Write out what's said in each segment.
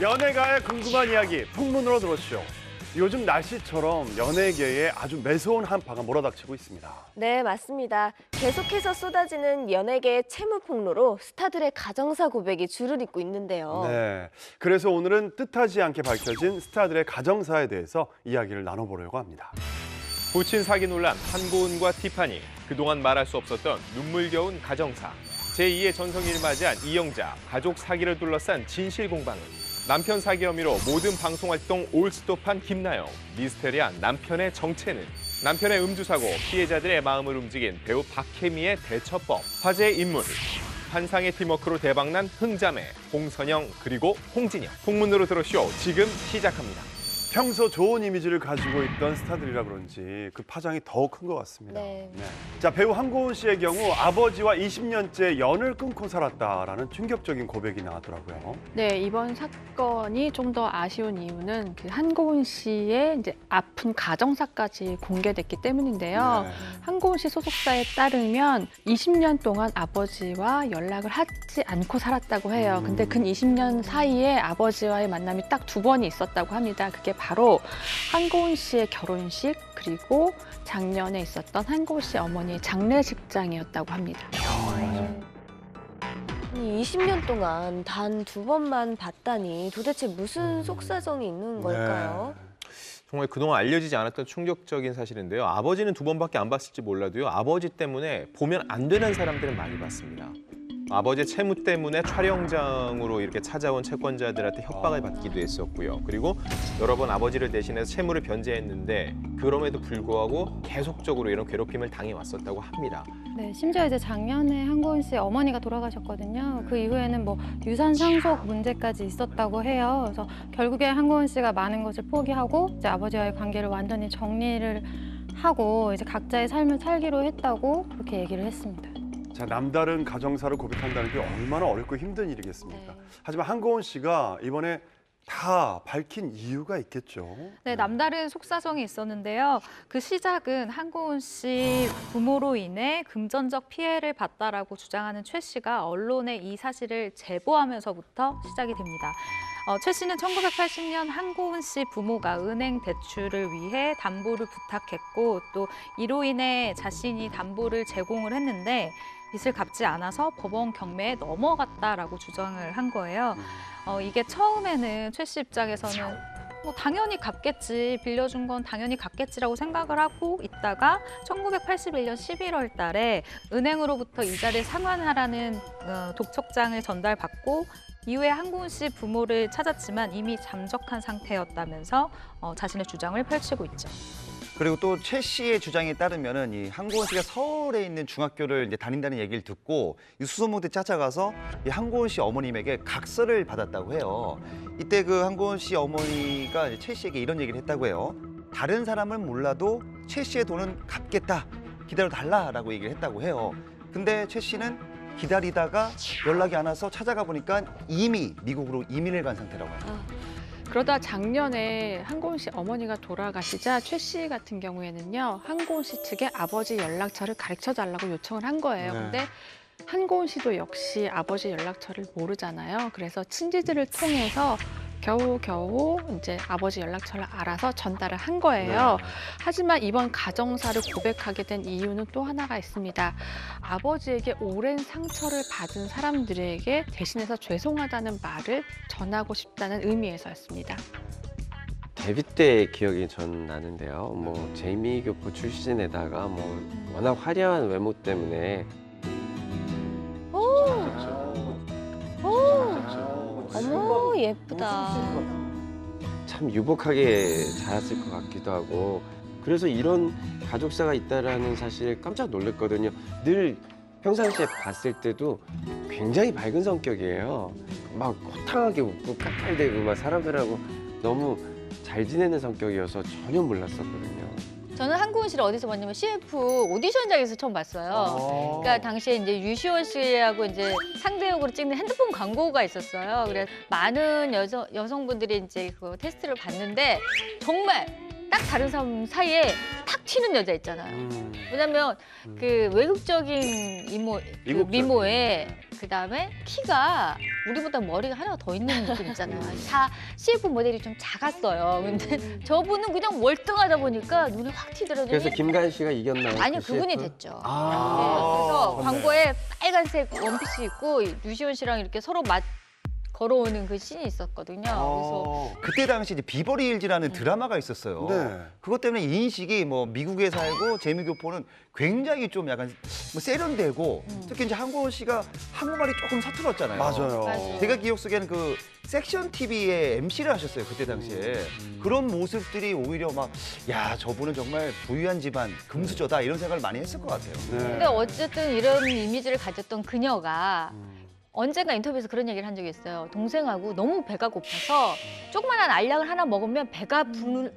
연예가의 궁금한 이야기 풍문으로 들어오시죠. 요즘 날씨처럼 연예계에 아주 매서운 한파가 몰아닥치고 있습니다. 네, 맞습니다. 계속해서 쏟아지는 연예계의 채무 폭로로 스타들의 가정사 고백이 줄을 잇고 있는데요. 네, 그래서 오늘은 뜻하지 않게 밝혀진 스타들의 가정사에 대해서 이야기를 나눠보려고 합니다. 부친 사기 논란, 한고은과 티파니, 그동안 말할 수 없었던 눈물겨운 가정사. 제2의 전성기를 맞이한 이영자, 가족 사기를 둘러싼 진실 공방은 남편 사기 혐의로 모든 방송활동 올스톱한 김나영, 미스테리한 남편의 정체는 남편의 음주사고, 피해자들의 마음을 움직인 배우 박혜미의 대처법, 화제의 인물, 환상의 팀워크로 대박난 흥자매, 홍선영 그리고 홍진영. 풍문으로 들어쇼 지금 시작합니다. 평소 좋은 이미지를 가지고 있던 스타들이라 그런지 그 파장이 더 큰 것 같습니다. 네. 자, 배우 한고은 씨의 경우 아버지와 20년째 연을 끊고 살았다라는 충격적인 고백이 나왔더라고요. 네, 이번 사건이 좀 더 아쉬운 이유는 그 한고은 씨의 이제 아픈 가정사까지 공개됐기 때문인데요. 네. 한고은 씨 소속사에 따르면 20년 동안 아버지와 연락을 하지 않고 살았다고 해요. 근데 그 20년 사이에 아버지와의 만남이 딱 2번이 있었다고 합니다. 그게 바로 한고은 씨의 결혼식 그리고 작년에 있었던 한고은 씨 어머니의 장례식장이었다고 합니다. 아니, 20년 동안 단 2번만 봤다니 도대체 무슨 속사정이 있는 걸까요? 정말 그동안 알려지지 않았던 충격적인 사실인데요. 아버지는 2번밖에 안 봤을지 몰라도요. 아버지 때문에 보면 안 되는 사람들은 많이 봤습니다. 아버지의 채무 때문에 촬영장으로 이렇게 찾아온 채권자들한테 협박을 받기도 했었고요. 그리고 여러 번 아버지를 대신해서 채무를 변제했는데 그럼에도 불구하고 계속적으로 이런 괴롭힘을 당해왔었다고 합니다. 네, 심지어 이제 작년에 한고은 씨 어머니가 돌아가셨거든요. 그 이후에는 뭐 유산 상속 문제까지 있었다고 해요. 그래서 결국에 한고은 씨가 많은 것을 포기하고 이제 아버지와의 관계를 완전히 정리를 하고 이제 각자의 삶을 살기로 했다고 그렇게 얘기를 했습니다. 자, 남다른 가정사를 고백한다는 게 얼마나 어렵고 힘든 일이겠습니까? 네. 하지만 한고은 씨가 이번에 다 밝힌 이유가 있겠죠. 네, 남다른 속사정이 있었는데요. 그 시작은 한고은 씨 부모로 인해 금전적 피해를 봤다라고 주장하는 최 씨가 언론에 이 사실을 제보하면서부터 시작이 됩니다. 최 씨는 1980년 한고은 씨 부모가 은행 대출을 위해 담보를 부탁했고 또 이로 인해 자신이 담보를 제공을 했는데 빚을 갚지 않아서 법원 경매에 넘어갔다라고 주장을 한 거예요. 이게 처음에는 최 씨 입장에서는 뭐 당연히 갚겠지, 빌려준 건 당연히 갚겠지라고 생각을 하고 있다가 1981년 11월 달에 은행으로부터 이자를 상환하라는 독촉장을 전달받고 이후에 한고은 씨 부모를 찾았지만 이미 잠적한 상태였다면서 자신의 주장을 펼치고 있죠. 그리고 또 최 씨의 주장에 따르면은 이 한고은 씨가 서울에 있는 중학교를 이제 다닌다는 얘기를 듣고 이 수소문대 찾아가서 이 한고은 씨 어머님에게 각서를 받았다고 해요. 이때 그 한고은 씨 어머니가 이제 최 씨에게 이런 얘기를 했다고 해요. 다른 사람은 몰라도 최 씨의 돈은 갚겠다, 기다려달라라고 얘기를 했다고 해요. 근데 최 씨는 기다리다가 연락이 안 와서 찾아가 보니까 이미 미국으로 이민을 간 상태라고 해요. 그러다 작년에 한고은 씨 어머니가 돌아가시자 최 씨 같은 경우에는요. 한고은 씨 측에 아버지 연락처를 가르쳐달라고 요청을 한 거예요. 네. 근데 한고은 씨도 역시 아버지 연락처를 모르잖아요. 그래서 친지들을 통해서 겨우겨우 이제 아버지 연락처를 알아서 전달을 한 거예요. 하지만 이번 가정사를 고백하게 된 이유는 또 하나가 있습니다. 아버지에게 오랜 상처를 받은 사람들에게 대신해서 죄송하다는 말을 전하고 싶다는 의미에서였습니다. 데뷔 때 기억이 전 나는데요. 뭐 제이미 교포 출신에다가 뭐 워낙 화려한 외모 때문에 어머, 예쁘다. 참 유복하게 자랐을 것 같기도 하고 그래서 이런 가족사가 있다라는 사실에 깜짝 놀랐거든요. 늘 평상시에 봤을 때도 굉장히 밝은 성격이에요. 막 호탕하게 웃고 깔깔대고 막 사람들하고 너무 잘 지내는 성격이어서 전혀 몰랐었거든요. 저는 한고은 씨를 어디서 봤냐면 CF 오디션장에서 처음 봤어요. 그러니까 당시에 이제 유시원 씨하고 이제 상대역으로 찍는 핸드폰 광고가 있었어요. 그래서 많은 여성분들이 이제 그 테스트를 봤는데 정말 딱 다른 사람 사이에 탁 튀는 여자 있잖아요. 왜냐면 그 외국적인 이모, 그 미국적인. 미모에 그다음에 키가 우리보다 머리가 하나 더 있는 느낌 있잖아요. 다 CF 모델이 좀 작았어요. 근데 저분은 그냥 월등하다 보니까 눈에 확 튀더라고요. 그래서 김가연 씨가 이겼나요? 아니요, 그 그분이 CF? 됐죠. 아. 네, 그래서 네. 광고에 빨간색 원피스 입고 유시원 씨랑 이렇게 서로 걸어오는 그 씬이 있었거든요. 그래서 그래서 그때 당시 이제 비버리 힐즈라는 드라마가 있었어요. 네. 그것 때문에 이 인식이 뭐 미국에 살고 재미교포는 굉장히 좀 약간 뭐 세련되고 특히 이제 한고은 씨가 한국말이 조금 서툴었잖아요. 맞아요. 맞아요. 제가 기억 속에는 그 섹션 TV의 MC를 하셨어요. 그때 당시에. 그런 모습들이 오히려 막 야, 저분은 정말 부유한 집안 금수저다 이런 생각을 많이 했을 것 같아요. 네. 근데 어쨌든 이런 이미지를 가졌던 그녀가 언젠가 인터뷰에서 그런 얘기를 한 적이 있어요. 동생하고 너무 배가 고파서 조그만한 알약을 하나 먹으면 배가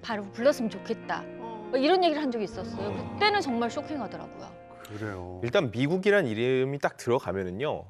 바로 불렀으면 좋겠다. 뭐 이런 얘기를 한 적이 있었어요. 그때는 정말 쇼킹하더라고요. 그래요. 일단 미국이란 이름이 딱 들어가면은요.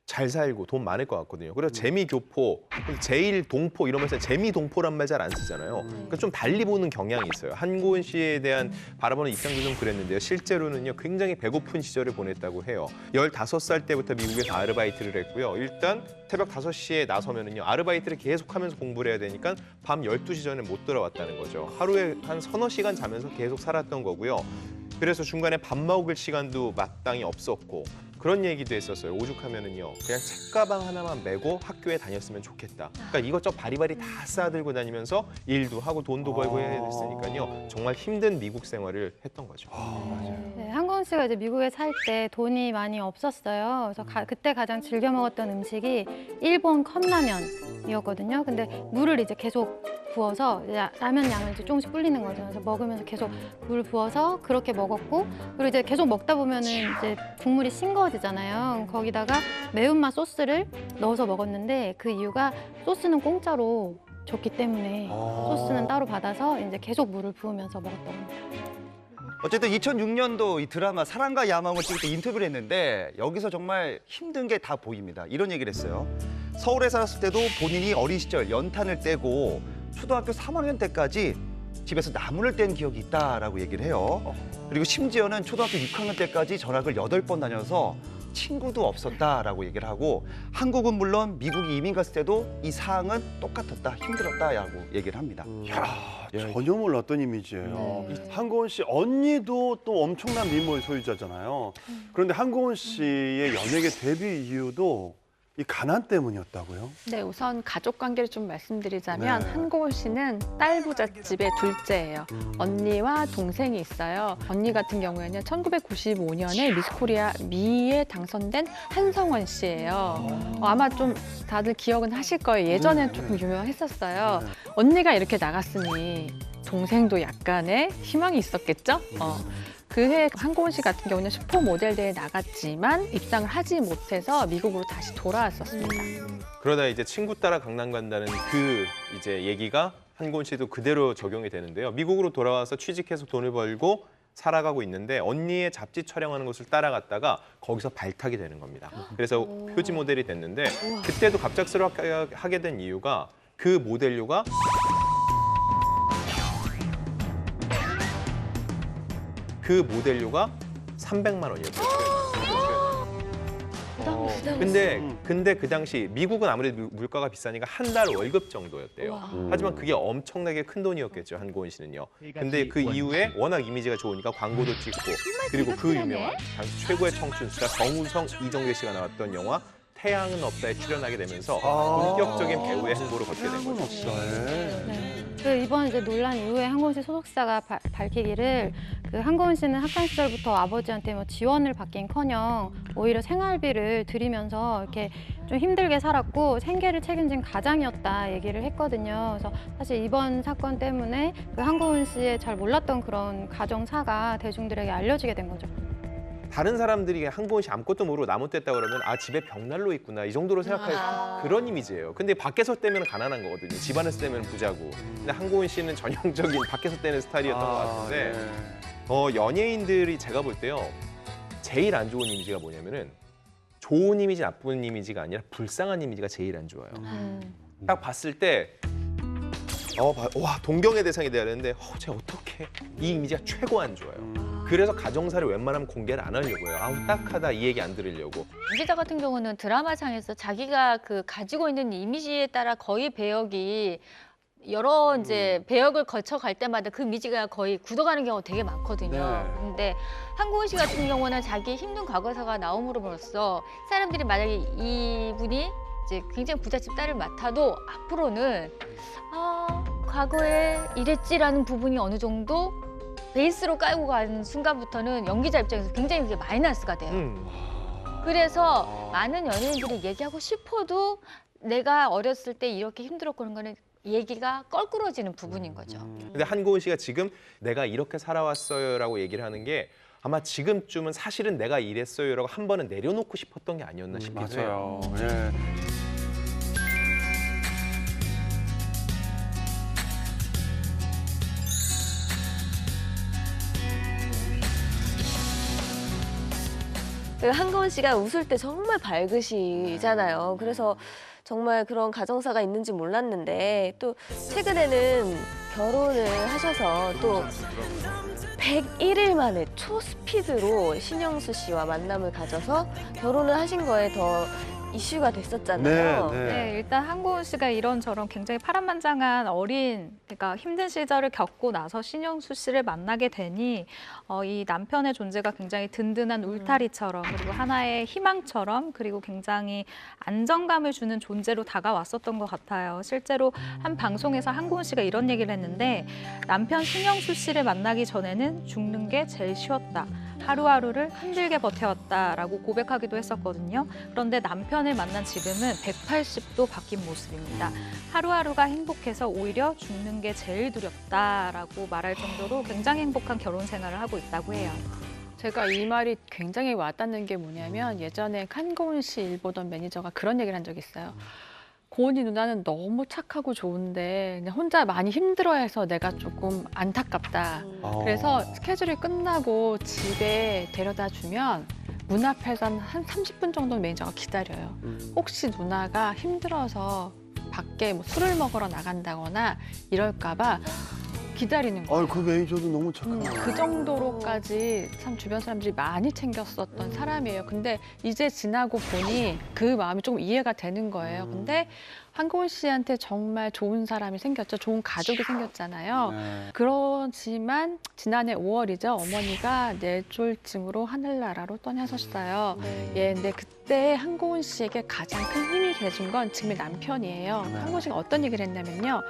잘 살고 돈 많을 것 같거든요. 그래서 재미교포, 제일 동포 이러면서 재미동포란 말 잘 안 쓰잖아요. 그러니까 좀 달리 보는 경향이 있어요. 한고은 씨에 대한 바라보는 입장도 좀 그랬는데요. 실제로는요, 굉장히 배고픈 시절을 보냈다고 해요. 15살 때부터 미국에서 아르바이트를 했고요. 일단 새벽 5시에 나서면은요, 아르바이트를 계속하면서 공부를 해야 되니까 밤 12시 전에 못 들어왔다는 거죠. 하루에 한 서너 시간 자면서 계속 살았던 거고요. 그래서 중간에 밥 먹을 시간도 마땅히 없었고 그런 얘기도 했었어요. 오죽하면은요, 그냥 책가방 하나만 메고 학교에 다녔으면 좋겠다. 그러니까 이것저것 바리바리 다 싸들고 다니면서 일도 하고 돈도 벌고 해야 됐으니까요. 정말 힘든 미국 생활을 했던 거죠. 네, 한고은 씨가 이제 미국에 살 때 돈이 많이 없었어요. 그래서 그때 가장 즐겨 먹었던 음식이 일본 컵라면이었거든요. 근데 물을 이제 계속 부어서 이제 라면 양을 이제 조금씩 불리는 거죠. 그래서 먹으면서 계속 물 부어서 그렇게 먹었고, 그리고 이제 계속 먹다 보면은 이제 국물이 싱거워지잖아요. 거기다가 매운맛 소스를 넣어서 먹었는데 그 이유가 소스는 공짜로 줬기 때문에 소스는 따로 받아서 이제 계속 물을 부으면서 먹었던 겁니다. 어쨌든 2006년도 이 드라마 사랑과 야망을 찍을 때 인터뷰를 했는데 여기서 정말 힘든 게 다 보입니다. 이런 얘기를 했어요. 서울에 살았을 때도 본인이 어린 시절 연탄을 떼고 초등학교 3학년 때까지 집에서 나무를 뗀 기억이 있다라고 얘기를 해요. 그리고 심지어는 초등학교 6학년 때까지 전학을 8번 다녀서 친구도 없었다라고 얘기를 하고, 한국은 물론 미국이 이민 갔을 때도 이 사항은 똑같았다, 힘들었다라고 얘기를 합니다. 야, 전혀 몰랐던 이미지예요. 한고은 씨 언니도 또 엄청난 미모의 소유자잖아요. 그런데 한고은 씨의 연예계 데뷔 이유도 이 가난 때문이었다고요? 네, 우선 가족 관계를 좀 말씀드리자면 네. 한고은 씨는 딸 부잣집의 둘째예요. 언니와 동생이 있어요. 언니 같은 경우에는 1995년에 미스 코리아 미에 당선된 한성원 씨예요. 아마 좀 다들 기억은 하실 거예요. 예전엔 조금 유명했었어요. 언니가 이렇게 나갔으니 동생도 약간의 희망이 있었겠죠? 그해 한고은 씨 같은 경우는 슈퍼 모델 대회에 나갔지만 입상을 하지 못해서 미국으로 다시 돌아왔었습니다. 그러다 이제 친구 따라 강남 간다는 그 이제 얘기가 한고은 씨도 그대로 적용이 되는데요. 미국으로 돌아와서 취직해서 돈을 벌고 살아가고 있는데 언니의 잡지 촬영하는 것을 따라갔다가 거기서 발탁이 되는 겁니다. 그래서 표지 모델이 됐는데 그때도 갑작스럽게 하게 된 이유가 그 모델료가 그 모델료가 300만 원이었어요. 근데 그 당시 미국은 아무래도 물가가 비싸니까 한 달 월급 정도였대요. 하지만 그게 엄청나게 큰 돈이었겠죠, 한고은 씨는요. 근데 그 이후에 워낙 이미지가 좋으니까 광고도 찍고, 그리고 그 유명한 당시 최고의 청춘 스타 정우성, 이정재 씨가 나왔던 영화 태양은 없다에 출연하게 되면서 본격적인 배우의 행보를 걷게 된 거죠. 그 이번 이제 논란 이후에 한고은 씨 소속사가 밝히기를 그 한고은 씨는 학창 시절부터 아버지한테 뭐 지원을 받긴커녕 오히려 생활비를 드리면서 이렇게 좀 힘들게 살았고 생계를 책임진 가장이었다 얘기를 했거든요. 그래서 사실 이번 사건 때문에 그 한고은 씨의 잘 몰랐던 그런 가정사가 대중들에게 알려지게 된 거죠. 다른 사람들이 한고은 씨 아무것도 모르고 나무 뗐다 그러면 아 집에 벽난로 있구나 이 정도로 생각할 그런 이미지예요. 근데 밖에서 떼면 가난한 거거든요. 집안에서 떼면 부자고. 근데 한고은 씨는 전형적인 밖에서 떼는 스타일이었던 것 같은데 연예인들이 제가 볼 때요 제일 안 좋은 이미지가 뭐냐면은 좋은 이미지 나쁜 이미지가 아니라 불쌍한 이미지가 제일 안 좋아요. 딱 봤을 때 와 동경의 대상이 돼야 되는데 쟤 어떡해. 이 이미지가 최고 안 좋아요. 그래서 가정사를 웬만하면 공개를 안 하려고 해요. 아우 딱하다 이 얘기 안 들으려고. 임 기자 같은 경우는 드라마상에서 자기가 그 가지고 있는 이미지에 따라 거의 배역이 여러 이제 배역을 거쳐 갈 때마다 그 이미지가 거의 굳어가는 경우가 되게 많거든요. 네. 근데 한고은 씨 같은 경우는 자기 힘든 과거사가 나옴으로써 사람들이 만약에 이분이 이제 굉장히 부잣집 딸을 맡아도 앞으로는 과거에 이랬지라는 부분이 어느 정도 베이스로 깔고 가는 순간부터는 연기자 입장에서 굉장히 그게 마이너스가 돼요. 그래서 많은 연예인들이 얘기하고 싶어도 내가 어렸을 때 이렇게 힘들었고 그런 거는 얘기가 껄끄러지는 부분인 거죠. 근데 한고은 씨가 지금 내가 이렇게 살아왔어요라고 얘기를 하는 게 아마 지금쯤은 사실은 내가 이랬어요라고 한 번은 내려놓고 싶었던 게 아니었나 싶기도 해요. 맞아요. 예. 그 한가원 씨가 웃을 때 정말 밝으시잖아요. 그래서 정말 그런 가정사가 있는지 몰랐는데 또 최근에는 결혼을 하셔서 또 101일 만에 초스피드로 신영수 씨와 만남을 가져서 결혼을 하신 거에 더 이슈가 됐었잖아요. 네, 일단 한고은 씨가 이런저런 굉장히 파란만장한 어린, 그러니까 힘든 시절을 겪고 나서 신영수 씨를 만나게 되니 이 남편의 존재가 굉장히 든든한 울타리처럼 그리고 하나의 희망처럼 그리고 굉장히 안정감을 주는 존재로 다가왔었던 것 같아요. 실제로 한 방송에서 한고은 씨가 이런 얘기를 했는데 남편 신영수 씨를 만나기 전에는 죽는 게 제일 쉬웠다. 하루하루를 힘들게 버텨왔다라고 고백하기도 했었거든요. 그런데 남편을 만난 지금은 180도 바뀐 모습입니다. 하루하루가 행복해서 오히려 죽는 게 제일 두렵다라고 말할 정도로 굉장히 행복한 결혼 생활을 하고 있다고 해요. 제가 이 말이 굉장히 와닿는 게 뭐냐면 예전에 한고은 씨 일 보던 매니저가 그런 얘기를 한 적이 있어요. 고은이 누나는 너무 착하고 좋은데 그냥 혼자 많이 힘들어해서 내가 조금 안타깝다. 그래서 스케줄이 끝나고 집에 데려다 주면 문 앞에서 한 30분 정도 매니저가 기다려요. 혹시 누나가 힘들어서 밖에 뭐 술을 먹으러 나간다거나 이럴까 봐 기다리는 거예요. 그 매니저도 너무 착하네요. 그 정도로까지 참 주변 사람들이 많이 챙겼었던 사람이에요. 근데 이제 지나고 보니 그 마음이 조금 이해가 되는 거예요. 근데 한고은 씨한테 정말 좋은 사람이 생겼죠. 좋은 가족이 생겼잖아요. 네. 그렇지만 지난해 5월이죠. 어머니가 뇌졸중으로 하늘나라로 떠나셨어요. 예, 근데 그때 한고은 씨에게 가장 큰 힘이 돼준 건 지금의 남편이에요. 한고은 씨가 어떤 얘기를 했냐면요.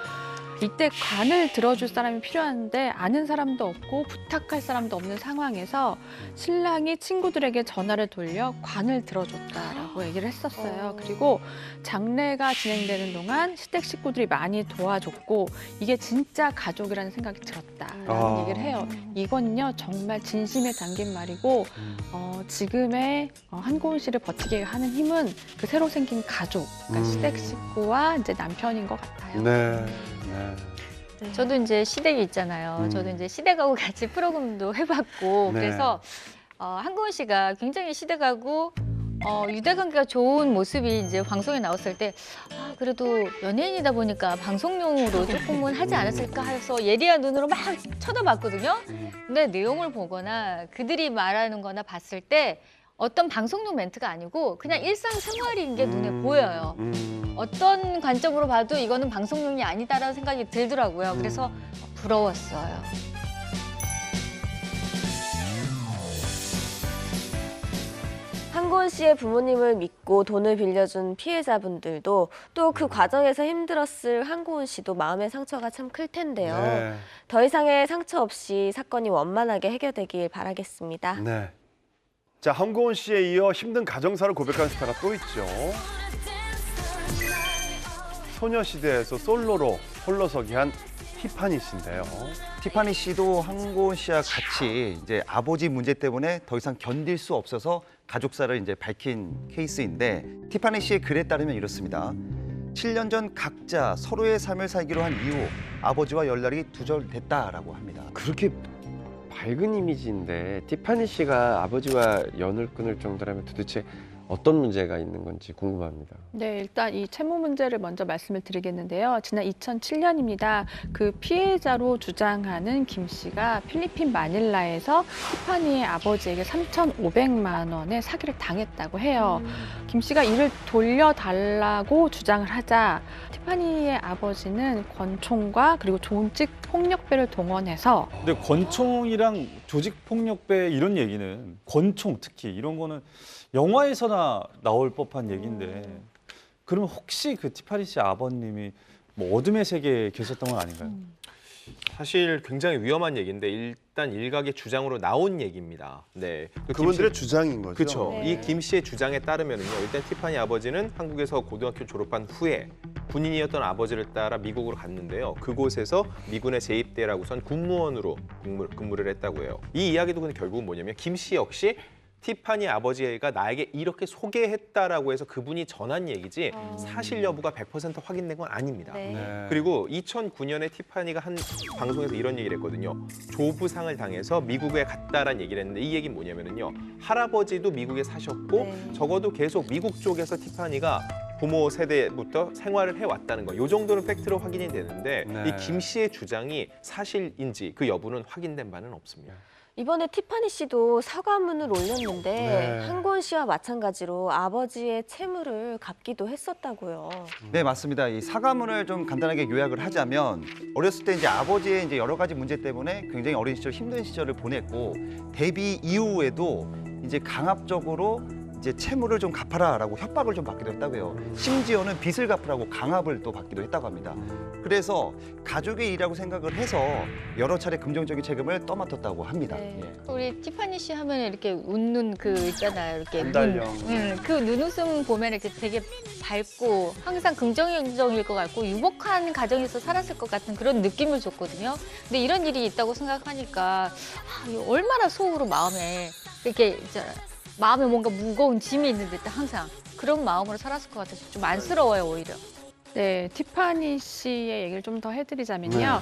이때 관을 들어줄 사람이 필요한데 아는 사람도 없고 부탁할 사람도 없는 상황에서 신랑이 친구들에게 전화를 돌려 관을 들어줬다라고 얘기를 했었어요. 그리고 장례가 진행되는 동안 시댁 식구들이 많이 도와줬고 이게 진짜 가족이라는 생각이 들었다라는 얘기를 해요. 이건요 정말 진심에 담긴 말이고 지금의 한고은 씨를 버티게 하는 힘은 그 새로 생긴 가족, 그러니까 시댁 식구와 이제 남편인 것 같아요. 네. 저도 이제 시댁이 있잖아요. 저도 이제 시댁하고 같이 프로그램도 해봤고 네. 그래서 한고은 씨가 굉장히 시댁하고 유대관계가 좋은 모습이 이제 방송에 나왔을 때 그래도 연예인이다 보니까 방송용으로 조금은 하지 않았을까 해서 예리한 눈으로 막 쳐다봤거든요. 근데 내용을 보거나 그들이 말하는 거나 봤을 때 어떤 방송용 멘트가 아니고 그냥 일상생활인 게 눈에 보여요. 어떤 관점으로 봐도 이거는 방송용이 아니다라는 생각이 들더라고요. 그래서 부러웠어요. 한고은 씨의 부모님을 믿고 돈을 빌려준 피해자분들도 또 그 과정에서 힘들었을 한고은 씨도 마음의 상처가 참 클 텐데요. 네. 더 이상의 상처 없이 사건이 원만하게 해결되길 바라겠습니다. 네. 자, 한고은 씨에 이어 힘든 가정사를 고백하는 스타가 또 있죠. 소녀시대에서 솔로로 홀로서기 한 티파니 씨인데요. 티파니 씨도 한고은 씨와 같이 이제 아버지 문제 때문에 더 이상 견딜 수 없어서 가족사를 이제 밝힌 케이스인데 티파니 씨의 글에 따르면 이렇습니다. 7년 전 각자 서로의 삶을 살기로 한 이후 아버지와 연락이 두절됐다라고 합니다. 그렇게 밝은 이미지인데 티파니 씨가 아버지와 연을 끊을 정도라면 도대체 어떤 문제가 있는 건지 궁금합니다. 네, 일단 이 채무 문제를 먼저 말씀을 드리겠는데요. 지난 2007년입니다. 그 피해자로 주장하는 김 씨가 필리핀 마닐라에서 티파니의 아버지에게 3,500만 원의 사기를 당했다고 해요. 김 씨가 이를 돌려달라고 주장을 하자 티파니의 아버지는 권총과 그리고 조직 폭력배를 동원해서 근데 권총이랑 조직 폭력배 이런 얘기는 권총 특히 이런 거는 영화에서나 나올 법한 얘기인데 그러면 혹시 그 티파니 씨 아버님이 뭐 어둠의 세계에 계셨던 건 아닌가요? 사실 굉장히 위험한 얘기인데 일단 일각의 주장으로 나온 얘기입니다. 네, 그분들의 주장인 거죠. 그렇죠. 네. 이 김 씨의 주장에 따르면은요. 일단 티파니 아버지는 한국에서 고등학교 졸업한 후에 군인이었던 아버지를 따라 미국으로 갔는데요. 그곳에서 미군의 재입대라고 선 군무원으로 근무를 했다고 해요. 이 이야기도 근데 결국은 뭐냐면 김 씨 역시 티파니 아버지가 나에게 이렇게 소개했다라고 해서 그분이 전한 얘기지 사실 여부가 100% 확인된 건 아닙니다. 네. 네. 그리고 2009년에 티파니가 한 방송에서 이런 얘기를 했거든요. 조부상을 당해서 미국에 갔다라는 얘기를 했는데 이 얘기는 뭐냐면요. 할아버지도 미국에 사셨고 네. 적어도 계속 미국 쪽에서 티파니가 부모 세대부터 생활을 해왔다는 거. 이 정도는 팩트로 확인이 되는데 네. 이 김 씨의 주장이 사실인지 그 여부는 확인된 바는 없습니다. 이번에 티파니 씨도 사과문을 올렸는데 네. 한고은 씨와 마찬가지로 아버지의 채무를 갚기도 했었다고요. 네, 맞습니다. 이 사과문을 좀 간단하게 요약을 하자면 어렸을 때 이제 아버지의 이제 여러 가지 문제 때문에 굉장히 어린 시절 힘든 시절을 보냈고 데뷔 이후에도 이제 강압적으로 이제 채무를 좀 갚아라라고 협박을 좀 받기도 했다고 해요. 심지어는 빚을 갚으라고 강압을 또 받기도 했다고 합니다. 그래서 가족의 일이라고 생각을 해서 여러 차례 금전적인 책임을 떠맡았다고 합니다. 네. 예. 우리 티파니 씨 하면 이렇게 웃는 그 있잖아요. 이렇게 안달령. 그 눈웃음 보면 이렇게 되게 밝고 항상 긍정적일 것 같고 유복한 가정에서 살았을 것 같은 그런 느낌을 줬거든요. 근데 이런 일이 있다고 생각하니까 이거 얼마나 속으로 마음에 이렇게 있잖아요. 마음에 뭔가 무거운 짐이 있는 듯 항상 그런 마음으로 살았을 것 같아서 좀 안쓰러워요 오히려. 네, 티파니 씨의 얘기를 좀 더 해드리자면요.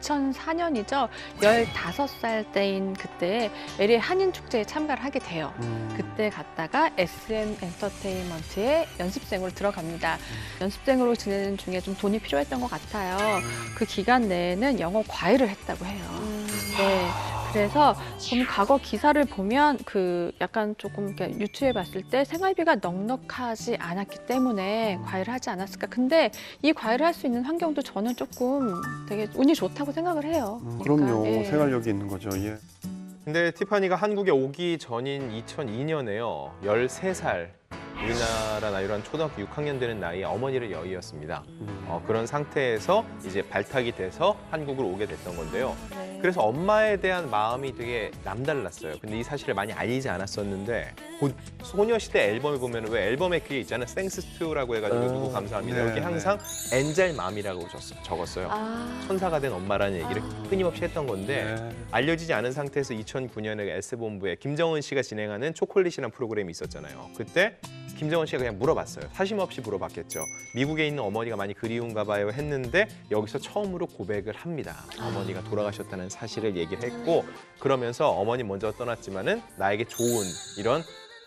2004년이죠. 15살 때인 그때 LA 한인축제에 참가를 하게 돼요. 그때 갔다가 SM 엔터테인먼트에 연습생으로 들어갑니다. 연습생으로 지내는 중에 좀 돈이 필요했던 것 같아요. 그 기간 내에는 영어 과외를 했다고 해요. 네. 그래서 좀 과거 기사를 보면 그 약간 조금 이렇게 유추해 봤을 때 생활비가 넉넉하지 않았기 때문에 과외를 하지 않았을까. 근데 이 과외를 할 수 있는 환경도 저는 조금 되게 운이 좋다고 생각을 해요. 그럼요. 그러니까, 예. 생활력이 있는 거죠. 예. 근데 티파니가 한국에 오기 전인 2002년에요. 13살. 우리나라 나이로 한 초등학교 6학년 되는 나이에 어머니를 여의었습니다. 그런 상태에서 이제 발탁이 돼서 한국으로 오게 됐던 건데요. 네. 그래서 엄마에 대한 마음이 되게 남달랐어요. 근데 이 사실을 많이 알리지 않았었는데 곧 소녀시대 앨범을 보면 왜 앨범에 그게 있잖아요. Thanks to라고 해가지고 누구 감사합니다. 네, 여기 항상 엔젤맘이라고 적었어요. 천사가 된 엄마라는 얘기를 끊임없이 했던 건데 네. 알려지지 않은 상태에서 2009년에 S본부에 김정은 씨가 진행하는 초콜릿이라는 프로그램이 있었잖아요. 그때 김정은 씨가 그냥 물어봤어요. 사심 없이 물어봤겠죠. 미국에 있는 어머니가 많이 그리운가 봐요 했는데 여기서 처음으로 고백을 합니다. 어머니가 돌아가셨다는 사실을 얘기를 했고 그러면서 어머니 먼저 떠났지만은 나에게 좋은 이런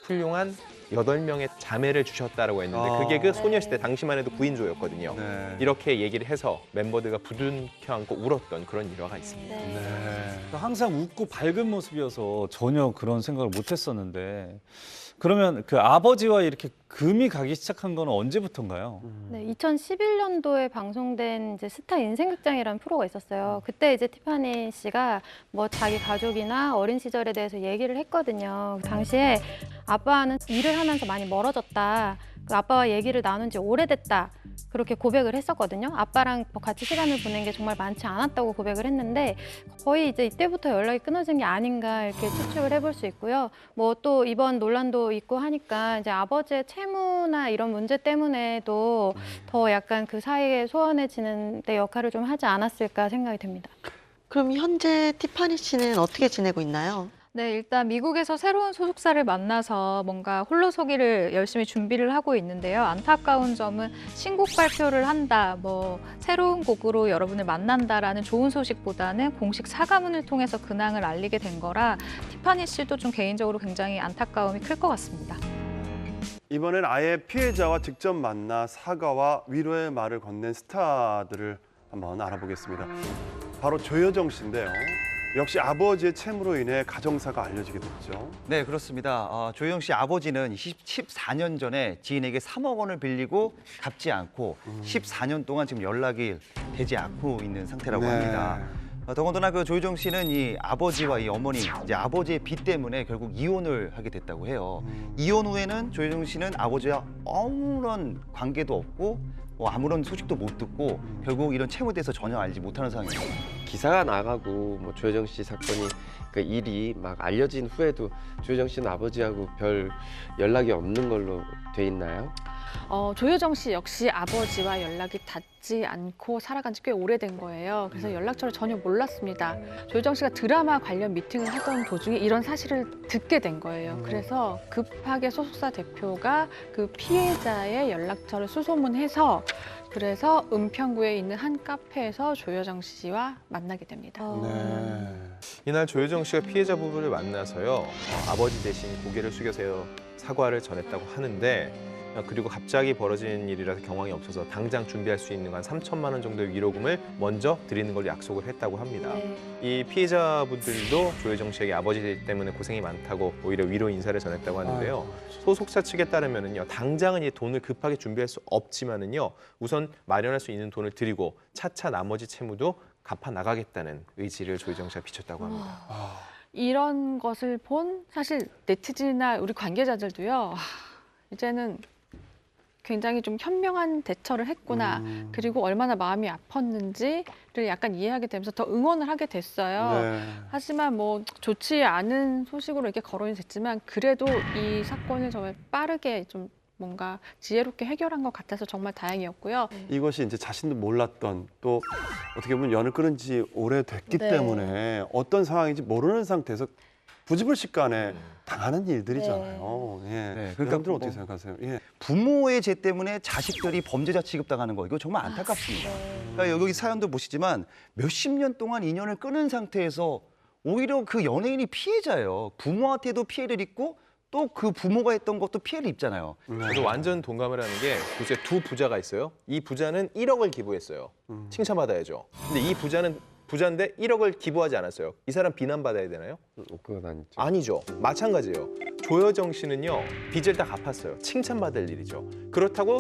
훌륭한 8명의 자매를 주셨다라고 했는데 그게 그 소녀시대 당시만 해도 9인조였거든요. 네. 이렇게 얘기를 해서 멤버들과 부둥켜 안고 울었던 그런 일화가 있습니다. 네. 항상 웃고 밝은 모습이어서 전혀 그런 생각을 못 했었는데 그러면 그 아버지와 이렇게 금이 가기 시작한 건 언제부터인가요? 네, 2011년도에 방송된 이제 스타 인생극장이라는 프로가 있었어요. 그때 이제 티파니 씨가 뭐 자기 가족이나 어린 시절에 대해서 얘기를 했거든요. 그 당시에 아빠는 일을 하면서 많이 멀어졌다. 그 아빠와 얘기를 나눈 지 오래됐다. 그렇게 고백을 했었거든요. 아빠랑 뭐 같이 시간을 보낸 게 정말 많지 않았다고 고백을 했는데 거의 이제 이때부터 연락이 끊어진 게 아닌가 이렇게 추측을 해볼 수 있고요. 뭐 또 이번 논란도 있고 하니까 이제 아버지의 채무나 이런 문제 때문에도 더 약간 그 사이에 소원해지는 데 역할을 좀 하지 않았을까 생각이 듭니다. 그럼 현재 티파니 씨는 어떻게 지내고 있나요? 네, 일단 미국에서 새로운 소속사를 만나서 뭔가 홀로서기를 열심히 준비를 하고 있는데요. 안타까운 점은 신곡 발표를 한다, 뭐 새로운 곡으로 여러분을 만난다라는 좋은 소식보다는 공식 사과문을 통해서 근황을 알리게 된 거라 티파니 씨도 좀 개인적으로 굉장히 안타까움이 클 것 같습니다. 이번엔 아예 피해자와 직접 만나 사과와 위로의 말을 건넨 스타들을 한번 알아보겠습니다. 바로 조여정 씨인데요. 역시 아버지의 채무로 인해 가정사가 알려지게 됐죠. 네, 그렇습니다. 조영 씨 아버지는 14년 전에 지인에게 3억 원을 빌리고 갚지 않고 14년 동안 지금 연락이 되지 않고 있는 상태라고 네. 합니다. 더군다나 그 조유정 씨는 이 아버지와 이 어머니, 이제 아버지의 빚 때문에 결국 이혼을 하게 됐다고 해요. 이혼 후에는 조유정 씨는 아버지와 아무런 관계도 없고 아무런 소식도 못 듣고 결국 이런 채무에 대해서 전혀 알지 못하는 상황이에요. 기사가 나가고 뭐 조여정 씨 사건이 그 일이 막 알려진 후에도 조여정 씨는 아버지하고 별 연락이 없는 걸로 돼 있나요? 조효정 씨 역시 아버지와 연락이 닿지 않고 살아간 지 꽤 오래된 거예요. 그래서 연락처를 전혀 몰랐습니다. 조효정 씨가 드라마 관련 미팅을 하던 도중에 이런 사실을 듣게 된 거예요. 그래서 급하게 소속사 대표가 그 피해자의 연락처를 수소문해서 그래서 은평구에 있는 한 카페에서 조효정 씨와 만나게 됩니다. 네. 이날 조여정 씨가 피해자 부부를 만나서요. 아버지 대신 고개를 숙여서 사과를 전했다고 하는데 그리고 갑자기 벌어진 일이라서 경황이 없어서 당장 준비할 수 있는 한 3천만 원 정도의 위로금을 먼저 드리는 걸로 약속을 했다고 합니다. 이 피해자분들도 조여정 씨에게 아버지 때문에 고생이 많다고 오히려 위로 인사를 전했다고 하는데요. 소속사 측에 따르면은요, 당장은 이 돈을 급하게 준비할 수 없지만은요, 우선 마련할 수 있는 돈을 드리고 차차 나머지 채무도 갚아 나가겠다는 의지를 조여정 씨가 비쳤다고 합니다. 이런 것을 본 사실 네티즌이나 우리 관계자들도요. 이제는 굉장히 좀 현명한 대처를 했구나. 그리고 얼마나 마음이 아팠는지를 약간 이해하게 되면서 더 응원을 하게 됐어요. 네. 하지만 뭐 좋지 않은 소식으로 이렇게 거론이 됐지만 그래도 이 사건을 정말 빠르게 좀 뭔가 지혜롭게 해결한 것 같아서 정말 다행이었고요. 이것이 이제 자신도 몰랐던 또 어떻게 보면 연을 끊은 지 오래됐기 네. 때문에 어떤 상황인지 모르는 상태에서 부지불식간에 당하는 일들이잖아요. 예. 네, 그러니까 여러분들은 뭐- 어떻게 생각하세요? 예. 부모의 죄 때문에 자식들이 범죄자 취급당하는 거 이거 정말 안타깝습니다. 그러니까 여기 사연도 보시지만 몇십 년 동안 인연을 끊은 상태에서 오히려 그 연예인이 피해자예요. 부모한테도 피해를 입고 또 그 부모가 했던 것도 피해를 입잖아요. 저도 완전 동감을 하는 게 도대체 두 부자가 있어요. 이 부자는 1억을 기부했어요. 칭찬받아야죠. 근데 이 부자는 부자인데 1억을 기부하지 않았어요. 이 사람 비난받아야 되나요? 그건 아니죠. 아니죠. 마찬가지예요. 조여정 씨는요, 빚을 다 갚았어요. 칭찬받을 일이죠. 그렇다고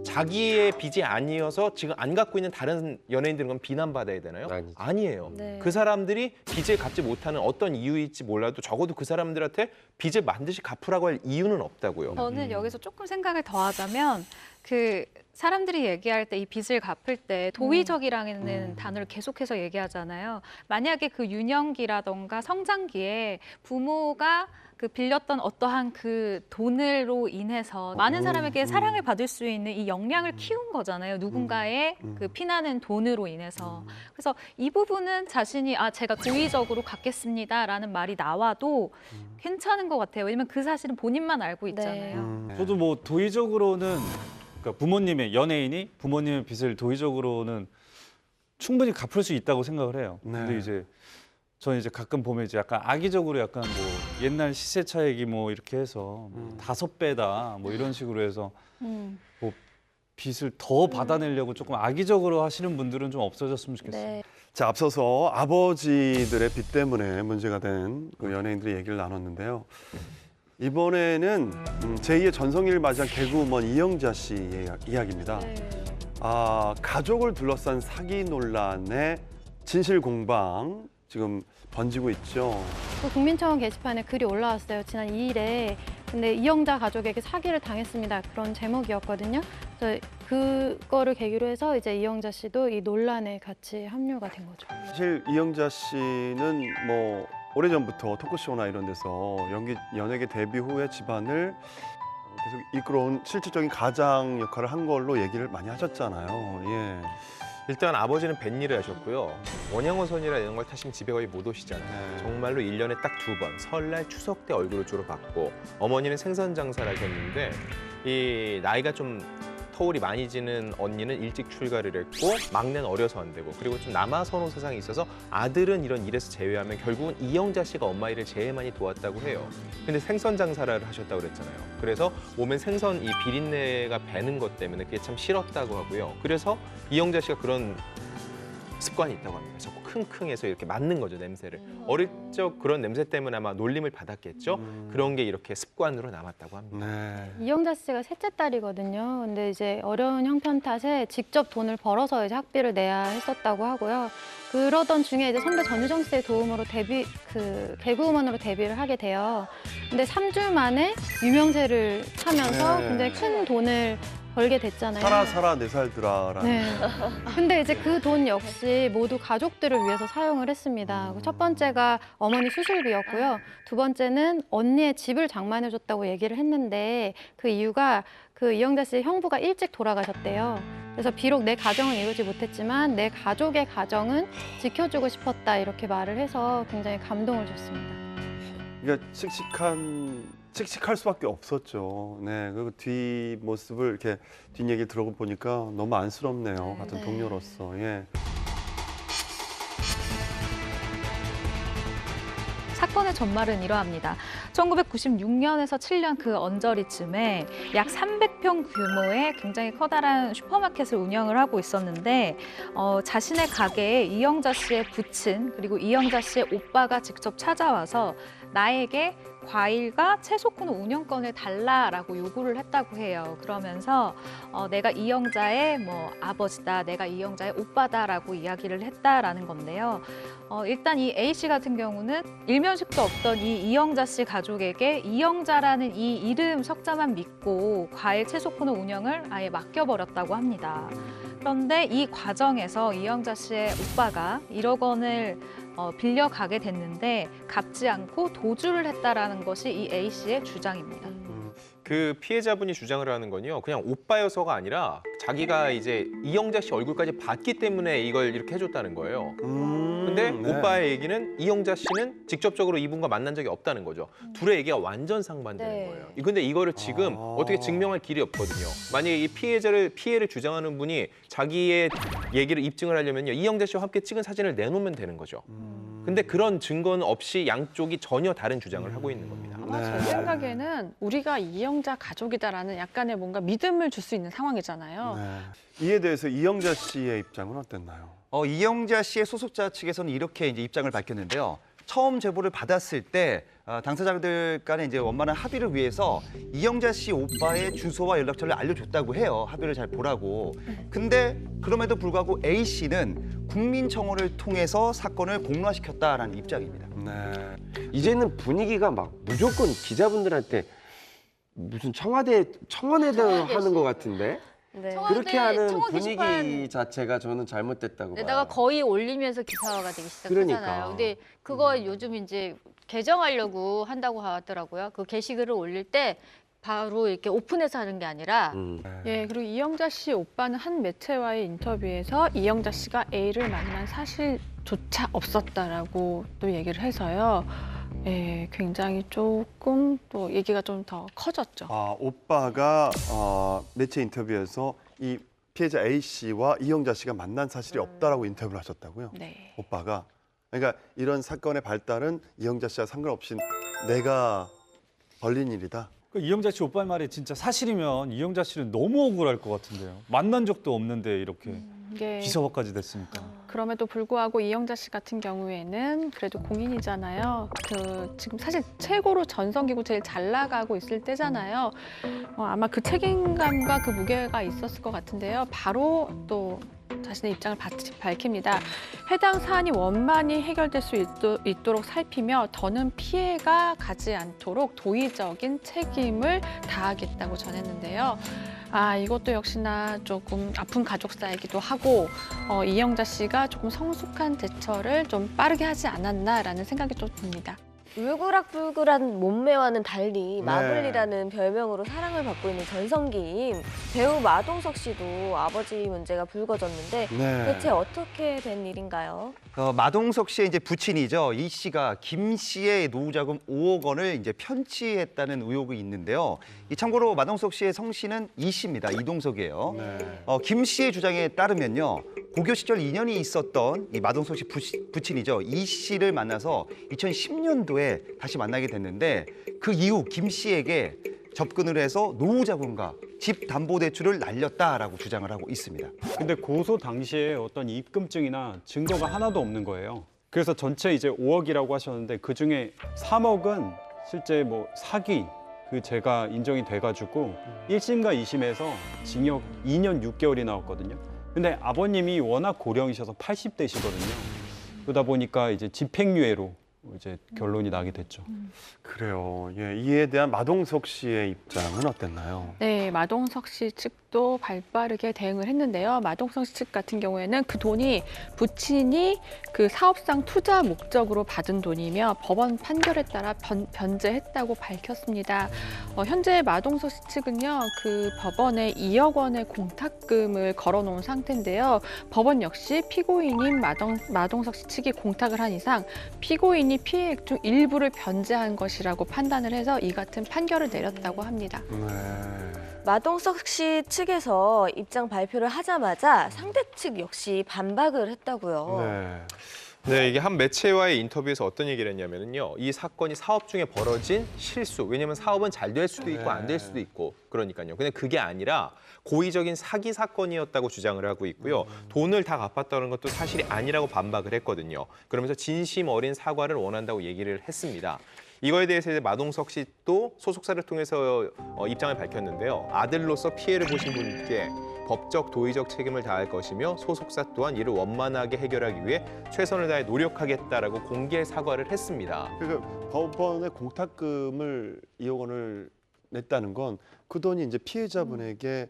자기의 빚이 아니어서 지금 안 갖고 있는 다른 연예인들은 그럼 비난받아야 되나요? 아니죠. 아니에요. 네. 그 사람들이 빚을 갚지 못하는 어떤 이유일지 몰라도 적어도 그 사람들한테 빚을 반드시 갚으라고 할 이유는 없다고요. 저는 여기서 조금 생각을 더하자면 그 사람들이 얘기할 때 이 빚을 갚을 때 도의적이라는 단어를 계속해서 얘기하잖아요. 만약에 그 유년기라던가 성장기에 부모가 그 빌렸던 어떠한 그 돈으로 인해서 많은 사람에게 사랑을 받을 수 있는 이 역량을 키운 거잖아요. 누군가의 그 피나는 돈으로 인해서. 그래서 이 부분은 자신이 제가 도의적으로 갚겠습니다라는 말이 나와도 괜찮은 것 같아요. 왜냐면 그 사실은 본인만 알고 있잖아요. 저도 뭐 도의적으로는 그러니까 부모님의 연예인이 부모님의 빚을 도의적으로는 충분히 갚을 수 있다고 생각을 해요. 네. 근데 이제 저는 이제 가끔 보면 이제 약간 악의적으로 약간 뭐 옛날 시세 차익이 뭐 이렇게 해서 5배다 뭐 이런 식으로 해서 뭐 빚을 더 받아내려고 조금 악의적으로 하시는 분들은 좀 없어졌으면 좋겠어요. 네. 자, 앞서서 아버지들의 빚 때문에 문제가 된 그 연예인들의 얘기를 나눴는데요. 이번에는 제2의 전성기를 맞이한 개그우먼 이영자 씨의 이야기입니다. 가족을 둘러싼 사기 논란의 진실 공방 지금 번지고 있죠. 그 국민청원 게시판에 글이 올라왔어요. 지난 2일에. 근데 이영자 가족에게 사기를 당했습니다. 그런 제목이었거든요. 그래서 그거를 계기로 해서 이제 이영자 씨도 이 논란에 같이 합류가 된 거죠. 사실 이영자 씨는 뭐 오래전부터 토크쇼나 이런 데서 연예계 데뷔 후에 집안을 계속 이끌어온 실질적인 가장 역할을 한 걸로 얘기를 많이 하셨잖아요. 예. 일단 아버지는 뱃일을 하셨고요. 원양어선이라 이런 걸 타시면 집에 거의 못 오시잖아요. 네. 정말로 1년에 딱 2번, 설날, 추석 때 얼굴을 주로 받고 어머니는 생선 장사를 하셨는데 이 나이가 좀 터울이 많이 지는 언니는 일찍 출가를 했고 막내는 어려서 안 되고 그리고 좀 남아선호 사상이 있어서 아들은 이런 일에서 제외하면 결국은 이영자 씨가 엄마 일을 제일 많이 도왔다고 해요. 근데 생선 장사를 하셨다고 그랬잖아요. 그래서 몸에 생선 이 비린내가 배는 것 때문에 그게 참 싫었다고 하고요. 그래서 이영자 씨가 그런 습관이 있다고 합니다. 자꾸 킁킁해서 이렇게 맡는 거죠, 냄새를. 어릴 적 그런 냄새 때문에 아마 놀림을 받았겠죠. 그런 게 이렇게 습관으로 남았다고 합니다. 네. 이영자 씨가 셋째 딸이거든요. 근데 이제 어려운 형편 탓에 직접 돈을 벌어서 이제 학비를 내야 했었다고 하고요. 그러던 중에 이제 선배 전유정 씨의 도움으로 개그우먼으로 데뷔를 하게 돼요. 근데 3주 만에 유명세를 하면서 네. 굉장히 큰 돈을 벌게 됐잖아요. 살아 내 살들아라는. 네. 근데 이제 그 돈 역시 모두 가족들을 위해서 사용을 했습니다. 첫 번째가 어머니 수술비였고요. 두 번째는 언니의 집을 장만해줬다고 얘기를 했는데 그 이유가 그 이영자 씨의 형부가 일찍 돌아가셨대요. 그래서 비록 내 가정은 이루지 못했지만 내 가족의 가정은 지켜주고 싶었다 이렇게 말을 해서 굉장히 감동을 줬습니다. 그러니까 칙칙할 수밖에 없었죠. 네, 그리고 뒷 모습을 이렇게 뒷얘기 들어보니까 너무 안쓰럽네요. 같은 동료로서. 예. 사건의 전말은 이러합니다. 1996년에서 7년 그 언저리쯤에 약 300평 규모의 굉장히 커다란 슈퍼마켓을 운영을 하고 있었는데 자신의 가게에 이영자 씨의 부친 그리고 이영자 씨의 오빠가 직접 찾아와서 나에게 과일과 채소 코너 운영권을 달라라고 요구를 했다고 해요. 그러면서 내가 이영자의 아버지다, 내가 이영자의 오빠다라고 이야기를 했다라는 건데요. 일단 이 A 씨 같은 경우는 일면식도 없던 이 이영자 씨 가족에게 이영자라는 이 이름 석자만 믿고 과일 채소 코너 운영을 아예 맡겨버렸다고 합니다. 그런데 이 과정에서 이영자 씨의 오빠가 1억 원을 빌려가게 됐는데 갚지 않고 도주를 했다라는 것이 이 A 씨의 주장입니다. 그 피해자분이 주장을 하는 건요, 그냥 오빠여서가 아니라 자기가 이제 이영자 씨 얼굴까지 봤기 때문에 이걸 이렇게 해줬다는 거예요. 근데 네. 오빠의 얘기는 이영자 씨는 직접적으로 이분과 만난 적이 없다는 거죠. 둘의 얘기가 완전 상반되는 네. 거예요. 근데 이거를 지금 어떻게 증명할 길이 없거든요. 만약에 이 피해를 주장하는 분이 자기의 얘기를 입증을 하려면요, 이영자 씨와 함께 찍은 사진을 내놓으면 되는 거죠. 근데 그런 증거는 없이 양쪽이 전혀 다른 주장을 하고 있는 겁니다. 아마 제 생각에는 우리가 이영자 가족이다라는 약간의 뭔가 믿음을 줄 수 있는 상황이잖아요. 네. 이에 대해서 이영자 씨의 입장은 어땠나요? 이영자 씨의 소속자 측에서는 이렇게 이제 입장을 밝혔는데요. 처음 제보를 받았을 때 당사자들 간에 이제 원만한 합의를 위해서 이영자 씨 오빠의 주소와 연락처를 알려줬다고 해요. 합의를 잘 보라고. 근데 그럼에도 불구하고 A 씨는 국민청원을 통해서 사건을 공론화시켰다라는 입장입니다. 네. 이제는 분위기가 막 무조건 기자분들한테 무슨 청원회도 하는 것 같은데 네. 그렇게 하는 청원 분위기 게시판 자체가 저는 잘못됐다고 봐요. 내가 거의 올리면서 기사화가 되기 시작하잖아요. 그러니까. 근데 그거 요즘 이제 개정하려고 한다고 하더라고요. 그 게시글을 올릴 때 바로 이렇게 오픈해서 하는 게 아니라 예, 그리고 이영자 씨 오빠는 한 매체와의 인터뷰에서 이영자 씨가 A를 만난 사실조차 없었다라고 또 얘기를 해서요. 예, 굉장히 조금 또 얘기가 좀 더 커졌죠. 오빠가 매체 인터뷰에서 이 피해자 A 씨와 이영자 씨가 만난 사실이 없다라고 인터뷰를 하셨다고요? 네. 오빠가. 그러니까 이런 사건의 발달은 이영자 씨와 상관없이 내가 벌린 일이다. 이영자 씨 오빠의 말이 진짜 사실이면 이영자 씨는 너무 억울할 것 같은데요. 만난 적도 없는데 이렇게 이게 기사화까지 됐으니까. 그럼에도 불구하고 이영자 씨 같은 경우에는 그래도 공인이잖아요. 지금 사실 최고로 전성기고 제일 잘 나가고 있을 때잖아요. 아마 그 책임감과 그 무게가 있었을 것 같은데요. 바로 또 자신의 입장을 밝힙니다. 해당 사안이 원만히 해결될 수 있도록 살피며 더는 피해가 가지 않도록 도의적인 책임을 다하겠다고 전했는데요. 이것도 역시나 조금 아픈 가족사이기도 하고 이영자 씨가 조금 성숙한 대처를 좀 빠르게 하지 않았나라는 생각이 좀 듭니다. 울그락불그란 몸매와는 달리 마블리라는 별명으로 사랑을 받고 있는 전성기인 배우 마동석 씨도 아버지 문제가 불거졌는데 네. 대체 어떻게 된 일인가요? 마동석 씨의 이제 부친이죠. 이 씨가 김 씨의 노후자금 5억 원을 이제 편취했다는 의혹이 있는데요. 이 참고로 마동석 씨의 성씨는 이 씨입니다. 이동석이에요. 네. 김 씨의 주장에 따르면요. 고교 시절 인연이 있었던 이 마동석 씨 부친이죠. 이 씨를 만나서 2010년도에 다시 만나게 됐는데 그 이후 김 씨에게 접근을 해서 노후자금과 집 담보대출을 날렸다라고 주장을 하고 있습니다. 근데 고소 당시에 어떤 입금증이나 증거가 하나도 없는 거예요. 그래서 전체 이제 5억이라고 하셨는데 그 중에 3억은 실제 뭐 사기 그 제가 인정이 돼가지고 1심과 2심에서 징역 2년 6개월이 나왔거든요. 근데 아버님이 워낙 고령이셔서 80대시거든요. 그러다 보니까 이제 집행유예로 이제 결론이 나게 됐죠. 그래요. 예, 이에 대한 마동석 씨의 입장은 어땠나요? 네, 마동석 씨 측도 발빠르게 대응을 했는데요. 마동석 씨 측 같은 경우에는 그 돈이 부친이 그 사업상 투자 목적으로 받은 돈이며 법원 판결에 따라 변제했다고 밝혔습니다. 현재 마동석 씨 측은요, 그 법원에 2억 원의 공탁금을 걸어놓은 상태인데요. 법원 역시 피고인인 마동석 씨 측이 공탁을 한 이상 피고인이 피해액 중 일부를 변제한 것이라고 판단을 해서 이 같은 판결을 내렸다고 합니다. 마동석 씨 측에서 입장 발표를 하자마자 상대 측 역시 반박을 했다고요. 네. 네, 이게 한 매체와의 인터뷰에서 어떤 얘기를 했냐면요. 이 사건이 사업 중에 벌어진 실수. 왜냐면 사업은 잘 될 수도 있고 안 될 수도 있고 그러니까요. 근데 그게 아니라 고의적인 사기 사건이었다고 주장을 하고 있고요. 돈을 다 갚았다는 것도 사실이 아니라고 반박을 했거든요. 그러면서 진심 어린 사과를 원한다고 얘기를 했습니다. 이거에 대해서 이제 마동석 씨도 소속사를 통해서 입장을 밝혔는데요. 아들로서 피해를 보신 분께 법적, 도의적 책임을 다할 것이며 소속사 또한 이를 원만하게 해결하기 위해 최선을 다해 노력하겠다라고 공개 사과를 했습니다. 그러니까 법원에 공탁금을 2억 원을 냈다는 건 그 돈이 이제 피해자분에게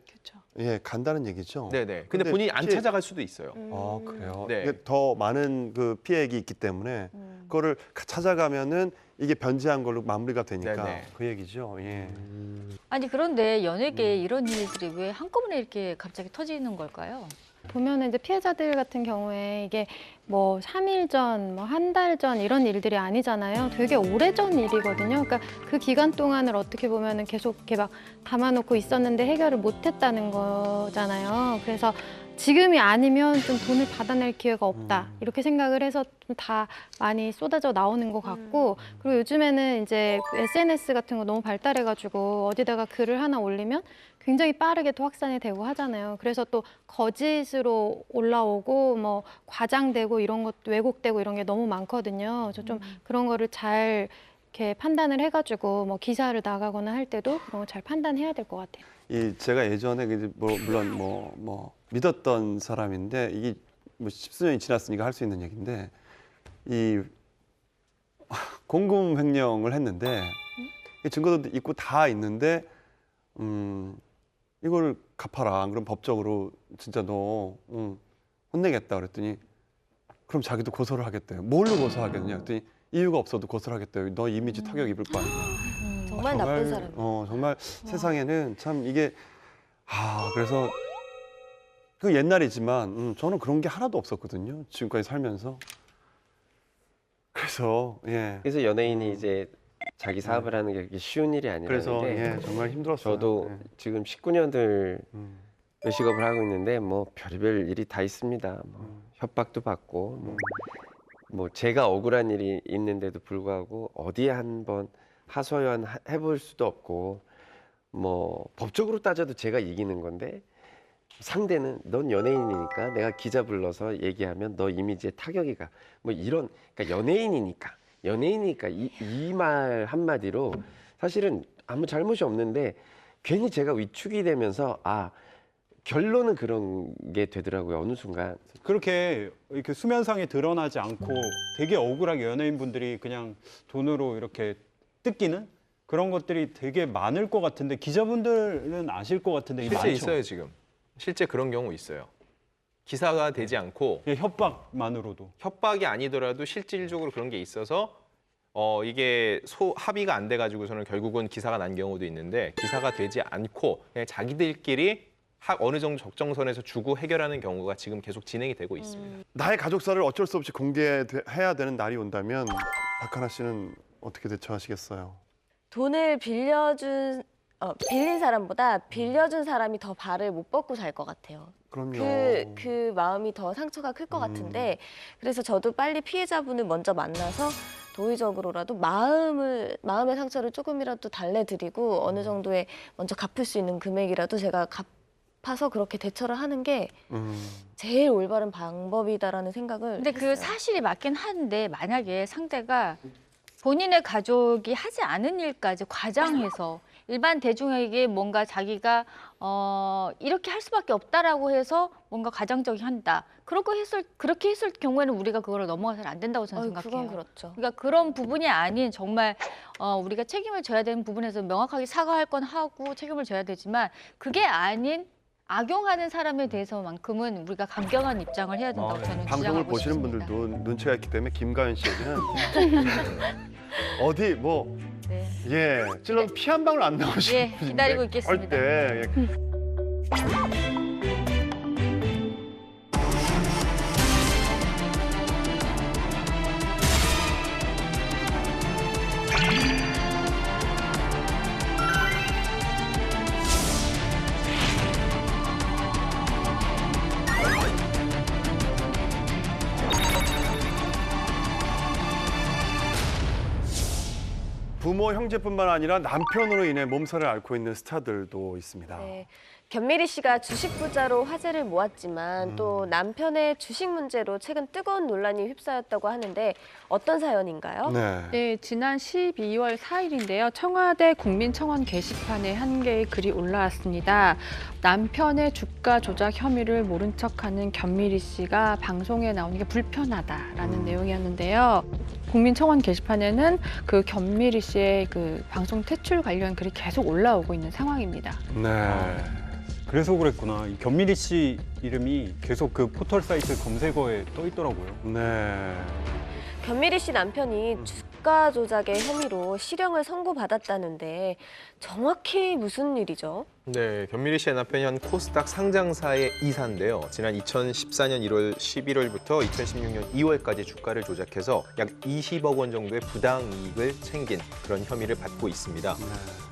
예, 간다는 얘기죠. 네네. 근데 본인이 안 찾아갈 수도 있어요. 아, 그래요? 네. 이게 더 많은 그 피해액이 있기 때문에 그거를 찾아가면은 이게 변제한 걸로 마무리가 되니까 네네. 그 얘기죠. 예. 아니 그런데 연예계에 이런 일들이 왜 한꺼번에 이렇게 갑자기 터지는 걸까요? 보면은 이제 피해자들 같은 경우에 이게 뭐 3일 전, 뭐 한 달 전 이런 일들이 아니잖아요. 되게 오래전 일이거든요. 그러니까 그 기간 동안을 어떻게 보면은 계속 이렇게 막 담아놓고 있었는데 해결을 못했다는 거잖아요. 그래서 지금이 아니면 좀 돈을 받아낼 기회가 없다 이렇게 생각을 해서 좀 다 많이 쏟아져 나오는 것 같고 그리고 요즘에는 이제 SNS 같은 거 너무 발달해가지고 어디다가 글을 하나 올리면 굉장히 빠르게 또 확산이 되고 하잖아요. 그래서 또 거짓으로 올라오고 뭐 과장되고 이런 것 왜곡되고 이런 게 너무 많거든요. 그래서 좀 그런 거를 잘 이렇게 판단을 해가지고 뭐 기사를 나가거나 할 때도 그런 거 잘 판단해야 될 것 같아요. 제가 예전에 이제 물론 뭐 믿었던 사람인데 이게 뭐 십수년이 지났으니까 할 수 있는 얘기인데 이 공금 횡령을 했는데 증거도 있고 다 있는데 이걸 갚아라. 안 그럼 법적으로 진짜 너 혼내겠다 그랬더니 그럼 자기도 고소를 하겠대요. 뭘로 고소하겠냐 그랬더니 이유가 없어도 고소를 하겠대요. 너 이미지 타격 입을 거 아니야. 정말 나쁜 사람. 정말 세상에는 참 이게 그래서 그 옛날이지만 저는 그런 게 하나도 없었거든요. 지금까지 살면서. 그래서 예. 그래서 연예인이 이제 자기 사업을 하는 게 그렇게 쉬운 일이 그래서 아니라는데 정말 힘들었어요. 저도 예. 지금 19년들 외식업을 하고 있는데 뭐 별의별 일이 다 있습니다. 뭐 협박도 받고 뭐 제가 억울한 일이 있는데도 불구하고 어디에 한번 하소연 해볼 수도 없고 뭐 법적으로 따져도 제가 이기는 건데 상대는 넌 연예인이니까 내가 기자 불러서 얘기하면 너 이미지에 타격이 가. 뭐 이런 그러니까 연예인이니까 이 말 한마디로 사실은 아무 잘못이 없는데 괜히 제가 위축이 되면서 결론은 그런 게 되더라고요. 어느 순간. 그렇게 이렇게 수면상에 드러나지 않고 되게 억울하게 연예인분들이 그냥 돈으로 이렇게 뜯기는 그런 것들이 되게 많을 것 같은데 기자분들은 아실 것 같은데 이게 실제 많죠? 있어요 지금. 실제 그런 경우 있어요. 기사가 되지 않고 협박만으로도. 협박이 아니더라도 실질적으로 그런 게 있어서 이게 합의가 안 돼가지고서는 결국은 기사가 난 경우도 있는데 기사가 되지 않고 그냥 자기들끼리 어느 정도 적정선에서 주고 해결하는 경우가 지금 계속 진행이 되고 있습니다. 나의 가족사를 어쩔 수 없이 공개해야 되는 날이 온다면 박하나 씨는 어떻게 대처하시겠어요? 돈을 빌린 사람보다 빌려준 사람이 더 발을 못 뻗고 살 것 같아요. 그럼요. 그 마음이 더 상처가 클 것 같은데 그래서 저도 빨리 피해자분을 먼저 만나서 도의적으로라도 마음의 상처를 조금이라도 달래드리고 어느 정도의 먼저 갚을 수 있는 금액이라도 제가 갚아서 그렇게 대처를 하는 게 제일 올바른 방법이다라는 생각을 근데 그 했어요. 사실이 맞긴 한데 만약에 상대가 본인의 가족이 하지 않은 일까지 과장해서 일반 대중에게 뭔가 자기가 이렇게 할 수밖에 없다라고 해서 뭔가 가장적이 한다. 그렇게 했을 경우에는 우리가 그거를 넘어가서는 안 된다고 저는 생각해요. 그건 그렇죠. 그러니까 그런 부분이 아닌 정말 우리가 책임을 져야 되는 부분에서 명확하게 사과할 건 하고 책임을 져야 되지만 그게 아닌 악용하는 사람에 대해서만큼은 우리가 강경한 입장을 해야 된다고 저는 방송을 주장하고 보시는 싶습니다. 분들도 눈치가 있기 때문에 김가연 씨에게는 어디 뭐 네. 찔러도 피 한 방울 안 나오시는 예, 기다리고 있겠습니다. 절대 부모, 형제뿐만 아니라 남편으로 인해 몸살을 앓고 있는 스타들도 있습니다. 네. 견미리 씨가 주식 부자로 화제를 모았지만 또 남편의 주식 문제로 최근 뜨거운 논란이 휩싸였다고 하는데 어떤 사연인가요? 네, 지난 12월 4일인데요. 청와대 국민청원 게시판에 한 개의 글이 올라왔습니다. 남편의 주가 조작 혐의를 모른 척하는 견미리 씨가 방송에 나오는 게 불편하다라는 내용이었는데요. 국민청원 게시판에는 그 견미리 씨의 그 방송 퇴출 관련 글이 계속 올라오고 있는 상황입니다. 네. 그래서 그랬구나. 이 견미리 씨 이름이 계속 그 포털 사이트 검색어에 떠 있더라고요. 네. 견미리 씨 남편이 주가 조작의 혐의로 실형을 선고받았다는데 정확히 무슨 일이죠? 네, 견미리 씨의 남편이 한 코스닥 상장사의 이사인데요. 지난 2014년 1월 11월부터 2016년 2월까지 주가를 조작해서 약 20억 원 정도의 부당이익을 챙긴 그런 혐의를 받고 있습니다.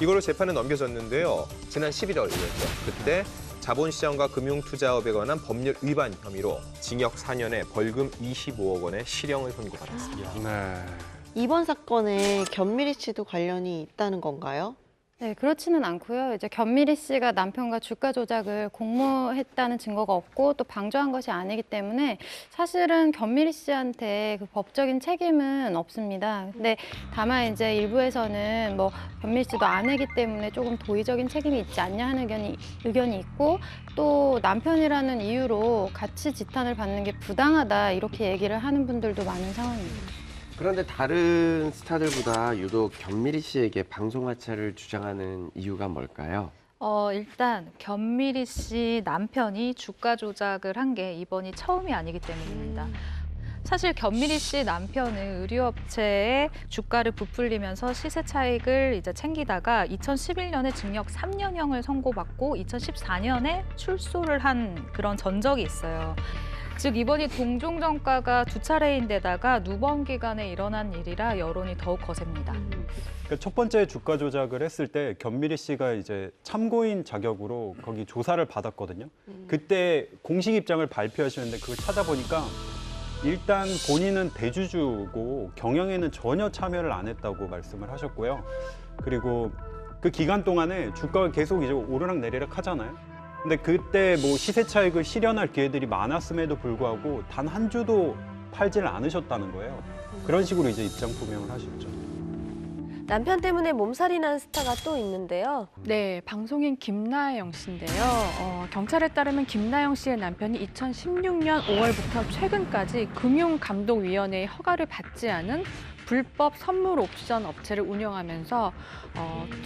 이걸로 재판에 넘겨졌는데요. 지난 11월이었죠. 그때 자본시장과 금융투자업에 관한 법률 위반 혐의로 징역 4년에 벌금 25억 원의 실형을 선고받았습니다. 네. 이번 사건에 견미리 씨도 관련이 있다는 건가요? 네, 그렇지는 않고요. 이제 견미리 씨가 남편과 주가 조작을 공모했다는 증거가 없고 또 방조한 것이 아니기 때문에 사실은 견미리 씨한테 그 법적인 책임은 없습니다. 근데 다만 이제 일부에서는 뭐 견미리 씨도 아내기 때문에 조금 도의적인 책임이 있지 않냐 하는 의견이 있고 또 남편이라는 이유로 같이 지탄을 받는 게 부당하다 이렇게 얘기를 하는 분들도 많은 상황입니다. 그런데 다른 스타들보다 유독 견미리 씨에게 방송 하차를 주장하는 이유가 뭘까요? 일단 견미리 씨 남편이 주가 조작을 한 게 이번이 처음이 아니기 때문입니다. 사실 견미리 씨 남편은 의류업체에 주가를 부풀리면서 시세 차익을 이제 챙기다가 2011년에 징역 3년형을 선고받고 2014년에 출소를 한 그런 전적이 있어요. 즉 이번이 동종전가가 두 차례인데다가 누번 기간에 일어난 일이라 여론이 더욱 거셉니다. 그러니까 첫 번째 주가 조작을 했을 때 견미리 씨가 이제 참고인 자격으로 거기 조사를 받았거든요. 그때 공식 입장을 발표하시는데 그걸 찾아보니까 일단 본인은 대주주고 경영에는 전혀 참여를 안 했다고 말씀을 하셨고요. 그리고 그 기간 동안에 주가가 계속 이제 오르락 내리락 하잖아요. 근데 그때 뭐 시세 차익을 실현할 기회들이 많았음에도 불구하고 단 한 주도 팔지를 않으셨다는 거예요. 그런 식으로 이제 입장 표명을 하셨죠. 남편 때문에 몸살이 난 스타가 또 있는데요. 네, 방송인 김나영 씨인데요. 경찰에 따르면 김나영 씨의 남편이 2016년 5월부터 최근까지 금융감독위원회의 허가를 받지 않은 불법 선물 옵션 업체를 운영하면서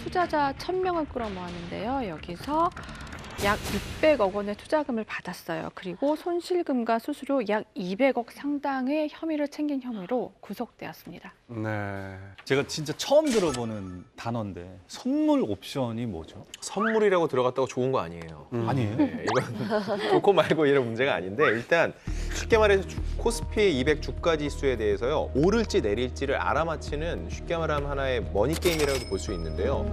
투자자 1,000명을 끌어모았는데요. 여기서 약 600억 원의 투자금을 받았어요. 그리고 손실금과 수수료 약 200억 상당의 혐의를 챙긴 혐의로 구속되었습니다. 네. 제가 진짜 처음 들어보는 단어인데 선물 옵션이 뭐죠? 선물이라고 들어갔다고 좋은 거 아니에요. 아니에요? 네, 이건 좋고 말고 이런 문제가 아닌데 일단 쉽게 말해서 코스피 200 주가 지수에 대해서요. 오를지 내릴지를 알아맞히는 쉽게 말하면 하나의 머니 게임이라고 볼 수 있는데요.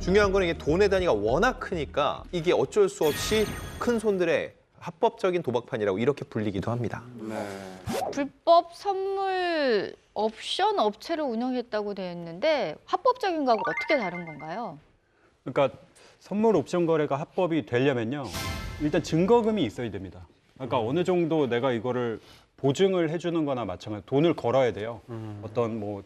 중요한 거는 이게 돈의 단위가 워낙 크니까 이게 어쩔 수 없이 큰 손들의 합법적인 도박판이라고 이렇게 불리기도 합니다. 네. 불법 선물 옵션 업체를 운영했다고 되어 있는데 합법적인 거하고 어떻게 다른 건가요? 그러니까 선물 옵션 거래가 합법이 되려면요. 일단 증거금이 있어야 됩니다. 그러니까 어느 정도 내가 이거를 보증을 해주는 거나 마찬가지 돈을 걸어야 돼요. 어떤 뭐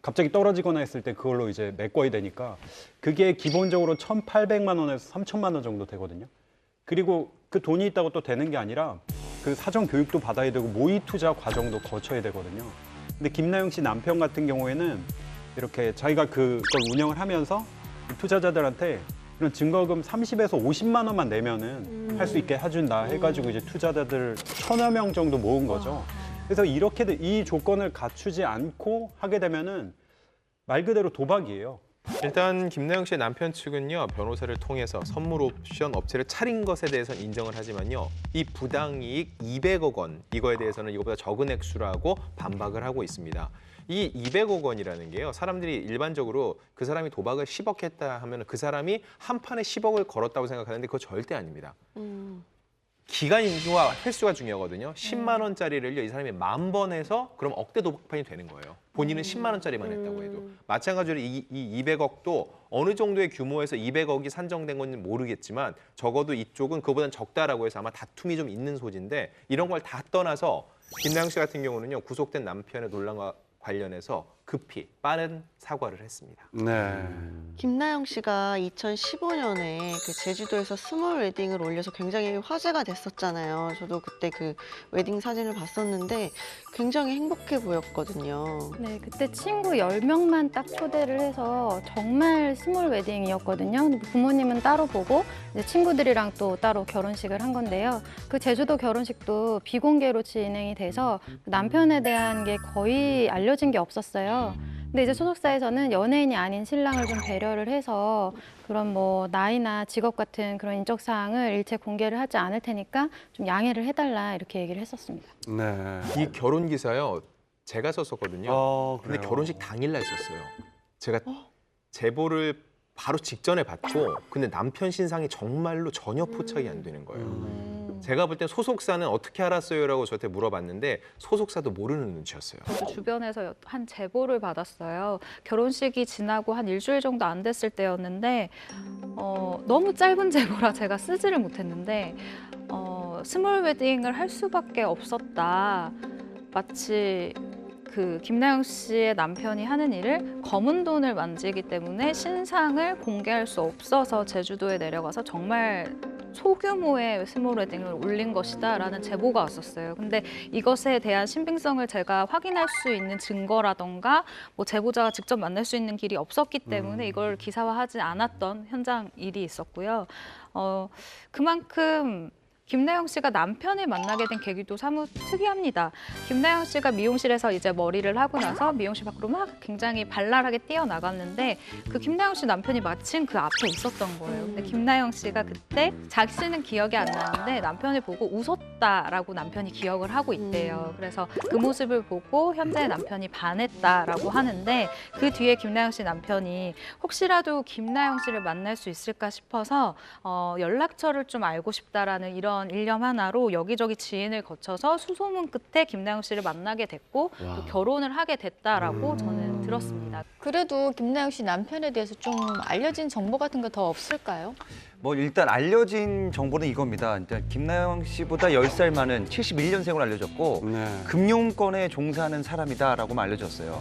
갑자기 떨어지거나 했을 때 그걸로 이제 메꿔야 되니까 그게 기본적으로 1,800만 원에서 3,000만 원 정도 되거든요. 그리고 그 돈이 있다고 또 되는 게 아니라 그 사전 교육도 받아야 되고 모의 투자 과정도 거쳐야 되거든요. 근데 김나영 씨 남편 같은 경우에는 이렇게 자기가 그걸 운영을 하면서 투자자들한테 그런 증거금 30에서 50만 원만 내면은 할 수 있게 해준다 해가지고 이제 투자자들 1,000여 명 정도 모은 거죠. 그래서 이렇게 이 조건을 갖추지 않고 하게 되면은 말 그대로 도박이에요. 일단 김나영 씨의 남편 측은요. 변호사를 통해서 선물 옵션 업체를 차린 것에 대해서는 인정을 하지만요. 이 부당이익 200억 원 이거에 대해서는 이거보다 적은 액수라고 반박을 하고 있습니다. 이 200억 원이라는 게요. 사람들이 일반적으로 그 사람이 도박을 10억 했다 하면 그 사람이 한 판에 10억을 걸었다고 생각하는데 그거 절대 아닙니다. 기간과 횟수가 중요하거든요. 10만 원짜리를요. 이 사람이 10,000번 해서 그럼 억대 도박판이 되는 거예요. 본인은 10만 원짜리만 했다고 해도. 마찬가지로 이 200억도 어느 정도의 규모에서 200억이 산정된 건지 모르겠지만 적어도 이쪽은 그거보다는 적다라고 해서 아마 다툼이 좀 있는 소지인데 이런 걸 다 떠나서 김나영 씨 같은 경우는요. 구속된 남편의 논란과 관련해서 급히 빠른 사과를 했습니다. 네. 김나영 씨가 2015년에 그 제주도에서 스몰 웨딩을 올려서 굉장히 화제가 됐었잖아요. 저도 그때 그 웨딩 사진을 봤었는데 굉장히 행복해 보였거든요. 네, 그때 친구 10명만 딱 초대를 해서 정말 스몰 웨딩이었거든요. 근데 부모님은 따로 보고 이제 친구들이랑 또 따로 결혼식을 한 건데요. 그 제주도 결혼식도 비공개로 진행이 돼서 남편에 대한 게 거의 알려진 게 없었어요. 근데 이제 소속사에서는 연예인이 아닌 신랑을 좀 배려를 해서 그런 뭐 나이나 직업 같은 그런 인적 사항을 일체 공개를 하지 않을 테니까 좀 양해를 해달라 이렇게 얘기를 했었습니다. 네. 이 결혼 기사요. 제가 썼었거든요. 근데 그래요? 결혼식 당일날 썼어요. 제가 제보를 바로 직전에 받고 근데 남편 신상이 정말로 전혀 포착이 안 되는 거예요. 제가 볼 땐 소속사는 어떻게 알았어요라고 저한테 물어봤는데 소속사도 모르는 눈치였어요. 저도 주변에서 한 제보를 받았어요. 결혼식이 지나고 한 일주일 정도 안 됐을 때였는데 너무 짧은 제보라 제가 쓰지를 못했는데 스몰 웨딩을 할 수밖에 없었다. 마치 그 김나영 씨의 남편이 하는 일을 검은 돈을 만지기 때문에 신상을 공개할 수 없어서 제주도에 내려가서 정말 소규모의 스몰 웨딩을 올린 것이다라는 제보가 왔었어요. 근데 이것에 대한 신빙성을 제가 확인할 수 있는 증거라던가 뭐 제보자가 직접 만날 수 있는 길이 없었기 때문에 이걸 기사화하지 않았던 현장 일이 있었고요. 그만큼 김나영 씨가 남편을 만나게 된 계기도 사뭇 특이합니다. 김나영 씨가 미용실에서 이제 머리를 하고 나서 미용실 밖으로 막 굉장히 발랄하게 뛰어나갔는데 그 김나영 씨 남편이 마침 그 앞에 있었던 거예요. 근데 김나영 씨가 그때 자신은 기억이 안 나는데 남편을 보고 웃었다라고 남편이 기억을 하고 있대요. 그래서 그 모습을 보고 현재의 남편이 반했다라고 하는데 그 뒤에 김나영 씨 남편이 혹시라도 김나영 씨를 만날 수 있을까 싶어서 연락처를 좀 알고 싶다라는 이런 일념 하나로 여기저기 지인을 거쳐서 수소문 끝에 김나영 씨를 만나게 됐고 또 결혼을 하게 됐다라고 저는 들었습니다. 그래도 김나영 씨 남편에 대해서 좀 알려진 정보 같은 거 더 없을까요? 뭐 일단 알려진 정보는 이겁니다. 일단 김나영 씨보다 10살 많은 71년생으로 알려졌고 네. 금융권에 종사하는 사람이다라고만 알려졌어요.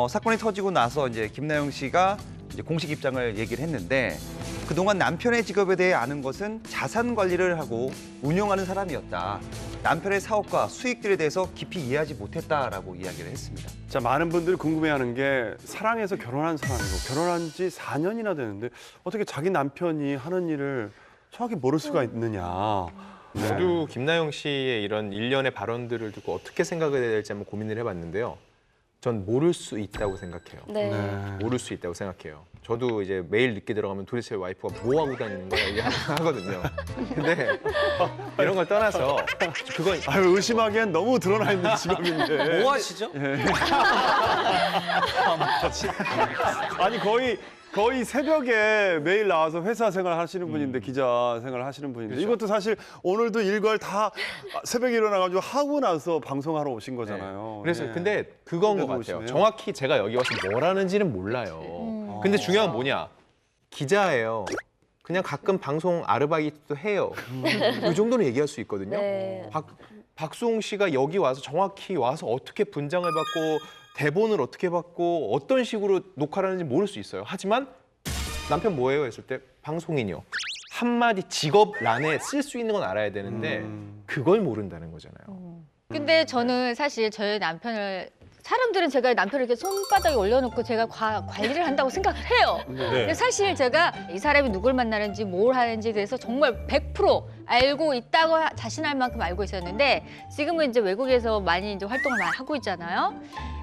사건이 터지고 나서 이제 김나영 씨가 이제 공식 입장을 얘기를 했는데 그동안 남편의 직업에 대해 아는 것은 자산 관리를 하고 운영하는 사람이었다. 남편의 사업과 수익들에 대해서 깊이 이해하지 못했다라고 이야기를 했습니다. 자, 많은 분들이 궁금해하는 게 사랑해서 결혼한 사람이고 결혼한 지 4년이나 되는데 어떻게 자기 남편이 하는 일을 정확히 모를 수가 있느냐. 네. 저도 김나영 씨의 이런 일련의 발언들을 듣고 어떻게 생각을 해야 될지 한번 고민을 해봤는데요. 전 모를 수 있다고 생각해요. 네. 모를 수 있다고 생각해요. 저도 이제 매일 늦게 들어가면 도대체 와이프가 뭐 하고 다니는 거야 이게 하거든요. 근데 이런 걸 떠나서 그건 아유, 의심하기엔 너무 드러나 있는 직업인데. 뭐 하시죠? 아니 거의 새벽에 매일 나와서 회사 생활 하시는 분인데 기자 생활 하시는 분인데 이것도 사실 오늘도 일과를 다 새벽에 일어나가지고 하고 나서 방송하러 오신 거잖아요. 그래서 네. 근데 그건 것 그래도 같아요. 오시네요. 정확히 제가 여기 와서 뭘 하는지는 몰라요. 근데 중요한 건 뭐냐? 기자예요. 그냥 가끔 방송 아르바이트도 해요. 이 정도는 얘기할 수 있거든요. 네. 박수홍 씨가 여기 와서 정확히 와서 어떻게 분장을 받고 대본을 어떻게 받고 어떤 식으로 녹화를 하는지 모를 수 있어요. 하지만 남편 뭐예요? 했을 때 방송인이요. 한마디 직업란에 쓸 수 있는 건 알아야 되는데 그걸 모른다는 거잖아요. 근데 저는 사실 저희 남편을 사람들은 제가 남편을 이렇게 손바닥에 올려놓고 제가 관리를 한다고 생각을 해요. 근데 사실 제가 이 사람이 누굴 만나는지 뭘 하는지 그래서 정말 100% 알고 있다고 자신할 만큼 알고 있었는데 지금은 이제 외국에서 많이 이제 활동을 많이 하고 있잖아요.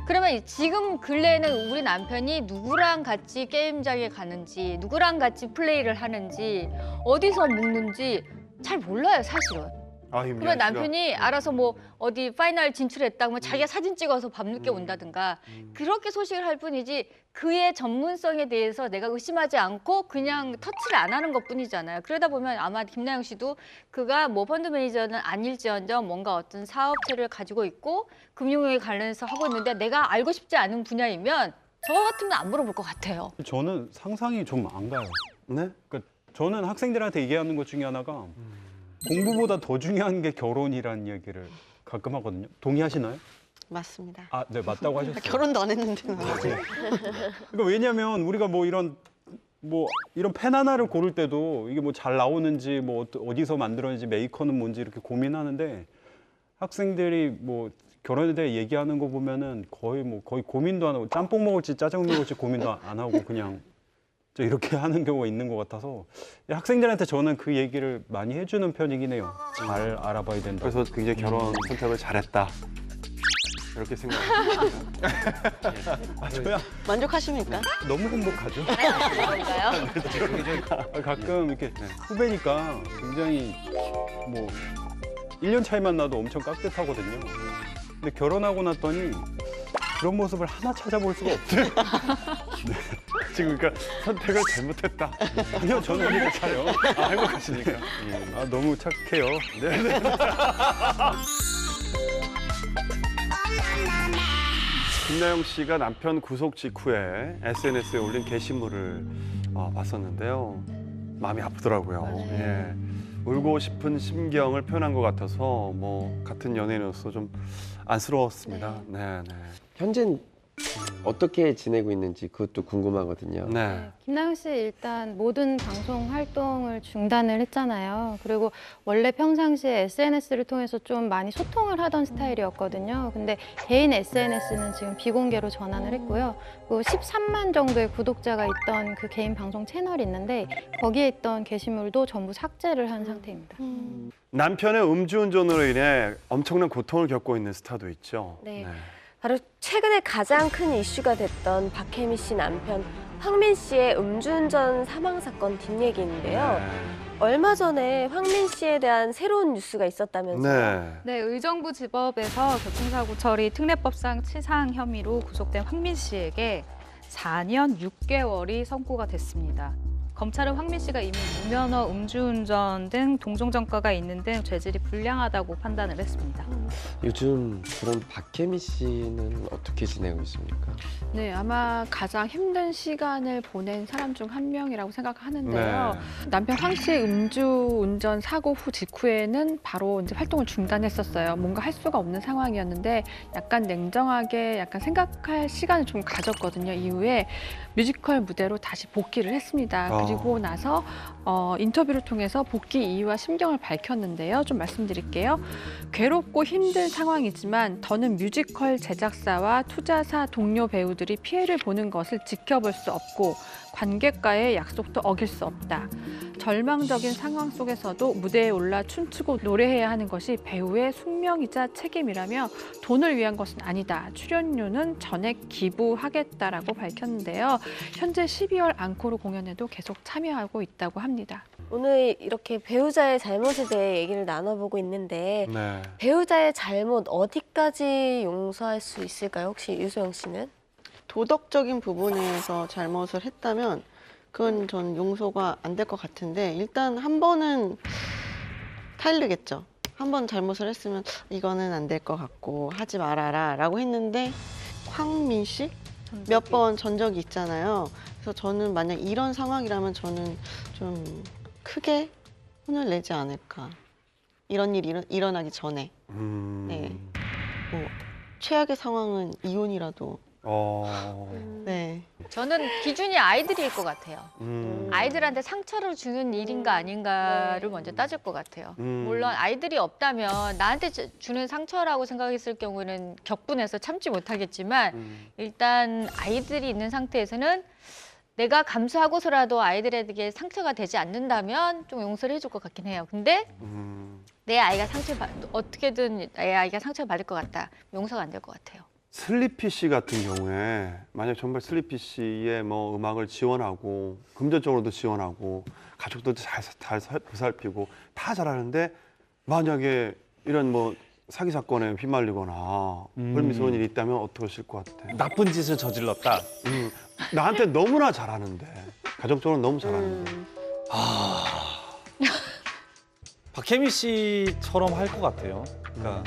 그러면 지금 근래에는 우리 남편이 누구랑 같이 게임장에 가는지 누구랑 같이 플레이를 하는지 어디서 먹는지 잘 몰라요, 사실은. 그러면 남편이 알아서 뭐 어디 파이널 진출했다 그러면 자기가 사진 찍어서 밤늦게 온다든가 그렇게 소식을 할 뿐이지 그의 전문성에 대해서 내가 의심하지 않고 그냥 터치를 안 하는 것뿐이잖아요. 그러다 보면 아마 김나영 씨도 그가 뭐 펀드 매니저는 아닐지언정 뭔가 어떤 사업체를 가지고 있고 금융에 관련해서 하고 있는데 내가 알고 싶지 않은 분야이면 저 같으면 안 물어볼 것 같아요. 저는 상상이 좀 안 가요. 네? 그러니까 저는 학생들한테 얘기하는 것 중에 하나가 공부보다 더 중요한 게 결혼이라는 얘기를 가끔 하거든요. 동의하시나요? 맞습니다. 아, 네, 맞다고 하셨어요. 결혼도 안 했는데. 그러니까 왜냐하면 우리가 뭐 이런 펜 하나를 고를 때도 이게 뭐 잘 나오는지 뭐 어디서 만들었는지 메이커는 뭔지 이렇게 고민하는데 학생들이 뭐 결혼에 대해 얘기하는 거 보면은 거의 고민도 안 하고 짬뽕 먹을지 짜장 먹을지 고민도 안 하고 그냥 이렇게 하는 경우가 있는 것 같아서 학생들한테 저는 그 얘기를 많이 해주는 편이긴 해요. 잘 알아봐야 된다. 그래서 굉장히 결혼 선택을 잘했다. 이렇게 생각합니다. 저야 만족하십니까? 너무 행복하죠. 가끔 이렇게 후배니까 굉장히 뭐 1년 차이만 나도 엄청 깍듯하거든요. 근데 결혼하고 났더니 그런 모습을 하나 찾아볼 수가 없어요. 지금 그러니까 선택을 잘못했다. 아니요, 저는 행복해요. 행복하시니까. 아, 너무 착해요. 네. 김나영 씨가 남편 구속 직후에 SNS에 올린 게시물을 봤었는데요. 마음이 아프더라고요. 예. 울고 싶은 심경을 표현한 것 같아서 뭐 같은 연예인으로서 좀 안쓰러웠습니다. 네, 네. 현재는 어떻게 지내고 있는지 그것도 궁금하거든요. 네. 김나영 씨 일단 모든 방송 활동을 중단을 했잖아요. 그리고 원래 평상시에 SNS를 통해서 좀 많이 소통을 하던 스타일이었거든요. 근데 개인 SNS는 지금 비공개로 전환을 했고요. 그리고 13만 정도의 구독자가 있던 그 개인 방송 채널이 있는데 거기에 있던 게시물도 전부 삭제를 한 상태입니다. 남편의 음주운전으로 인해 엄청난 고통을 겪고 있는 스타도 있죠. 네. 바로 최근에 가장 큰 이슈가 됐던 박혜미 씨 남편 황민 씨의 음주운전 사망 사건 뒷얘기인데요. 얼마 전에 황민 씨에 대한 새로운 뉴스가 있었다면서요? 네, 의정부 지법에서 교통사고 처리 특례법상 치상 혐의로 구속된 황민 씨에게 4년 6개월이 선고가 됐습니다. 검찰은 황민 씨가 이미 무면허 음주운전 등 동종전과가 있는 등 죄질이 불량하다고 판단을 했습니다. 요즘 그럼 박혜미 씨는 어떻게 지내고 있습니까? 네, 아마 가장 힘든 시간을 보낸 사람 중 한 명이라고 생각하는데요. 남편 황 씨의 음주운전 사고 후 직후에는 바로 이제 활동을 중단했었어요. 뭔가 할 수가 없는 상황이었는데 약간 냉정하게 약간 생각할 시간을 좀 가졌거든요. 이후에 뮤지컬 무대로 다시 복귀를 했습니다. 그리고 나서 인터뷰를 통해서 복귀 이유와 심경을 밝혔는데요. 좀 말씀드릴게요. 괴롭고 힘든 힘든 상황이지만 더는 뮤지컬 제작사와 투자사 동료 배우들이 피해를 보는 것을 지켜볼 수 없고 관객과의 약속도 어길 수 없다. 절망적인 상황 속에서도 무대에 올라 춤추고 노래해야 하는 것이 배우의 숙명이자 책임이라며 돈을 위한 것은 아니다. 출연료는 전액 기부하겠다라고 밝혔는데요. 현재 12월 앙코르 공연에도 계속 참여하고 있다고 합니다. 오늘 이렇게 배우자의 잘못에 대해 얘기를 나눠보고 있는데 네. 배우자의 잘못 어디까지 용서할 수 있을까요? 혹시 유소영 씨는? 도덕적인 부분에서 잘못을 했다면 그건 전 용서가 안 될 것 같은데 일단 한 번은 타일르겠죠. 한 번 잘못을 했으면 이거는 안 될 것 같고 하지 말아라 라고 했는데 황민 씨? 몇 번 전적이 있잖아요. 그래서 저는 만약 이런 상황이라면 저는 좀 크게 혼을 내지 않을까. 이런 일이 일어나기 전에. 네. 뭐 최악의 상황은 이혼이라도. 네. 저는 기준이 아이들일 것 같아요. 아이들한테 상처를 주는 일인가 아닌가를 먼저 따질 것 같아요. 물론 아이들이 없다면 나한테 주는 상처라고 생각했을 경우는 격분해서 참지 못하겠지만 일단 아이들이 있는 상태에서는 내가 감수하고서라도 아이들에게 상처가 되지 않는다면 좀 용서를 해줄 것 같긴 해요. 근데 내 아이가 어떻게든 내 아이가 상처를 받을 것 같다. 용서가 안 될 것 같아요. 슬리피 씨 같은 경우에 만약 정말 슬리피 씨의 뭐 음악을 지원하고 금전적으로도 지원하고 가족들도 잘 보살피고 다 잘하는데 만약에 이런 뭐 사기 사건에 휘말리거나 불미스러운 일이 있다면 어떠실 것 같아? 나쁜 짓을 저질렀다. 나한테 너무나 잘하는데 가정적으로 너무 잘하는데. 박혜미 씨처럼 할 것 같아요. 그러니까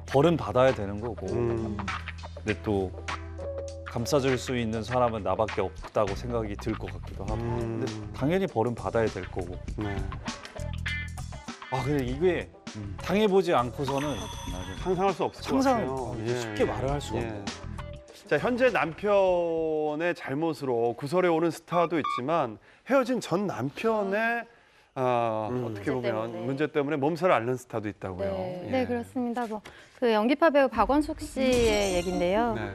벌은 받아야 되는 거고. 근데 또 감싸줄 수 있는 사람은 나밖에 없다고 생각이 들 것 같기도 하고. 근데 당연히 벌은 받아야 될 거고. 네. 근데 이게 당해보지 않고서는 상상할 수 없을 것 같아요. 쉽게 말을 할 수가 없네요. 자, 현재 남편의 잘못으로 구설에 오른 스타도 있지만 헤어진 전 남편의 어떻게 보면 문제 때문에 몸살을 앓는 스타도 있다고요. 네, 그렇습니다. 그 연기파 배우 박원숙 씨의 얘긴데요. 네.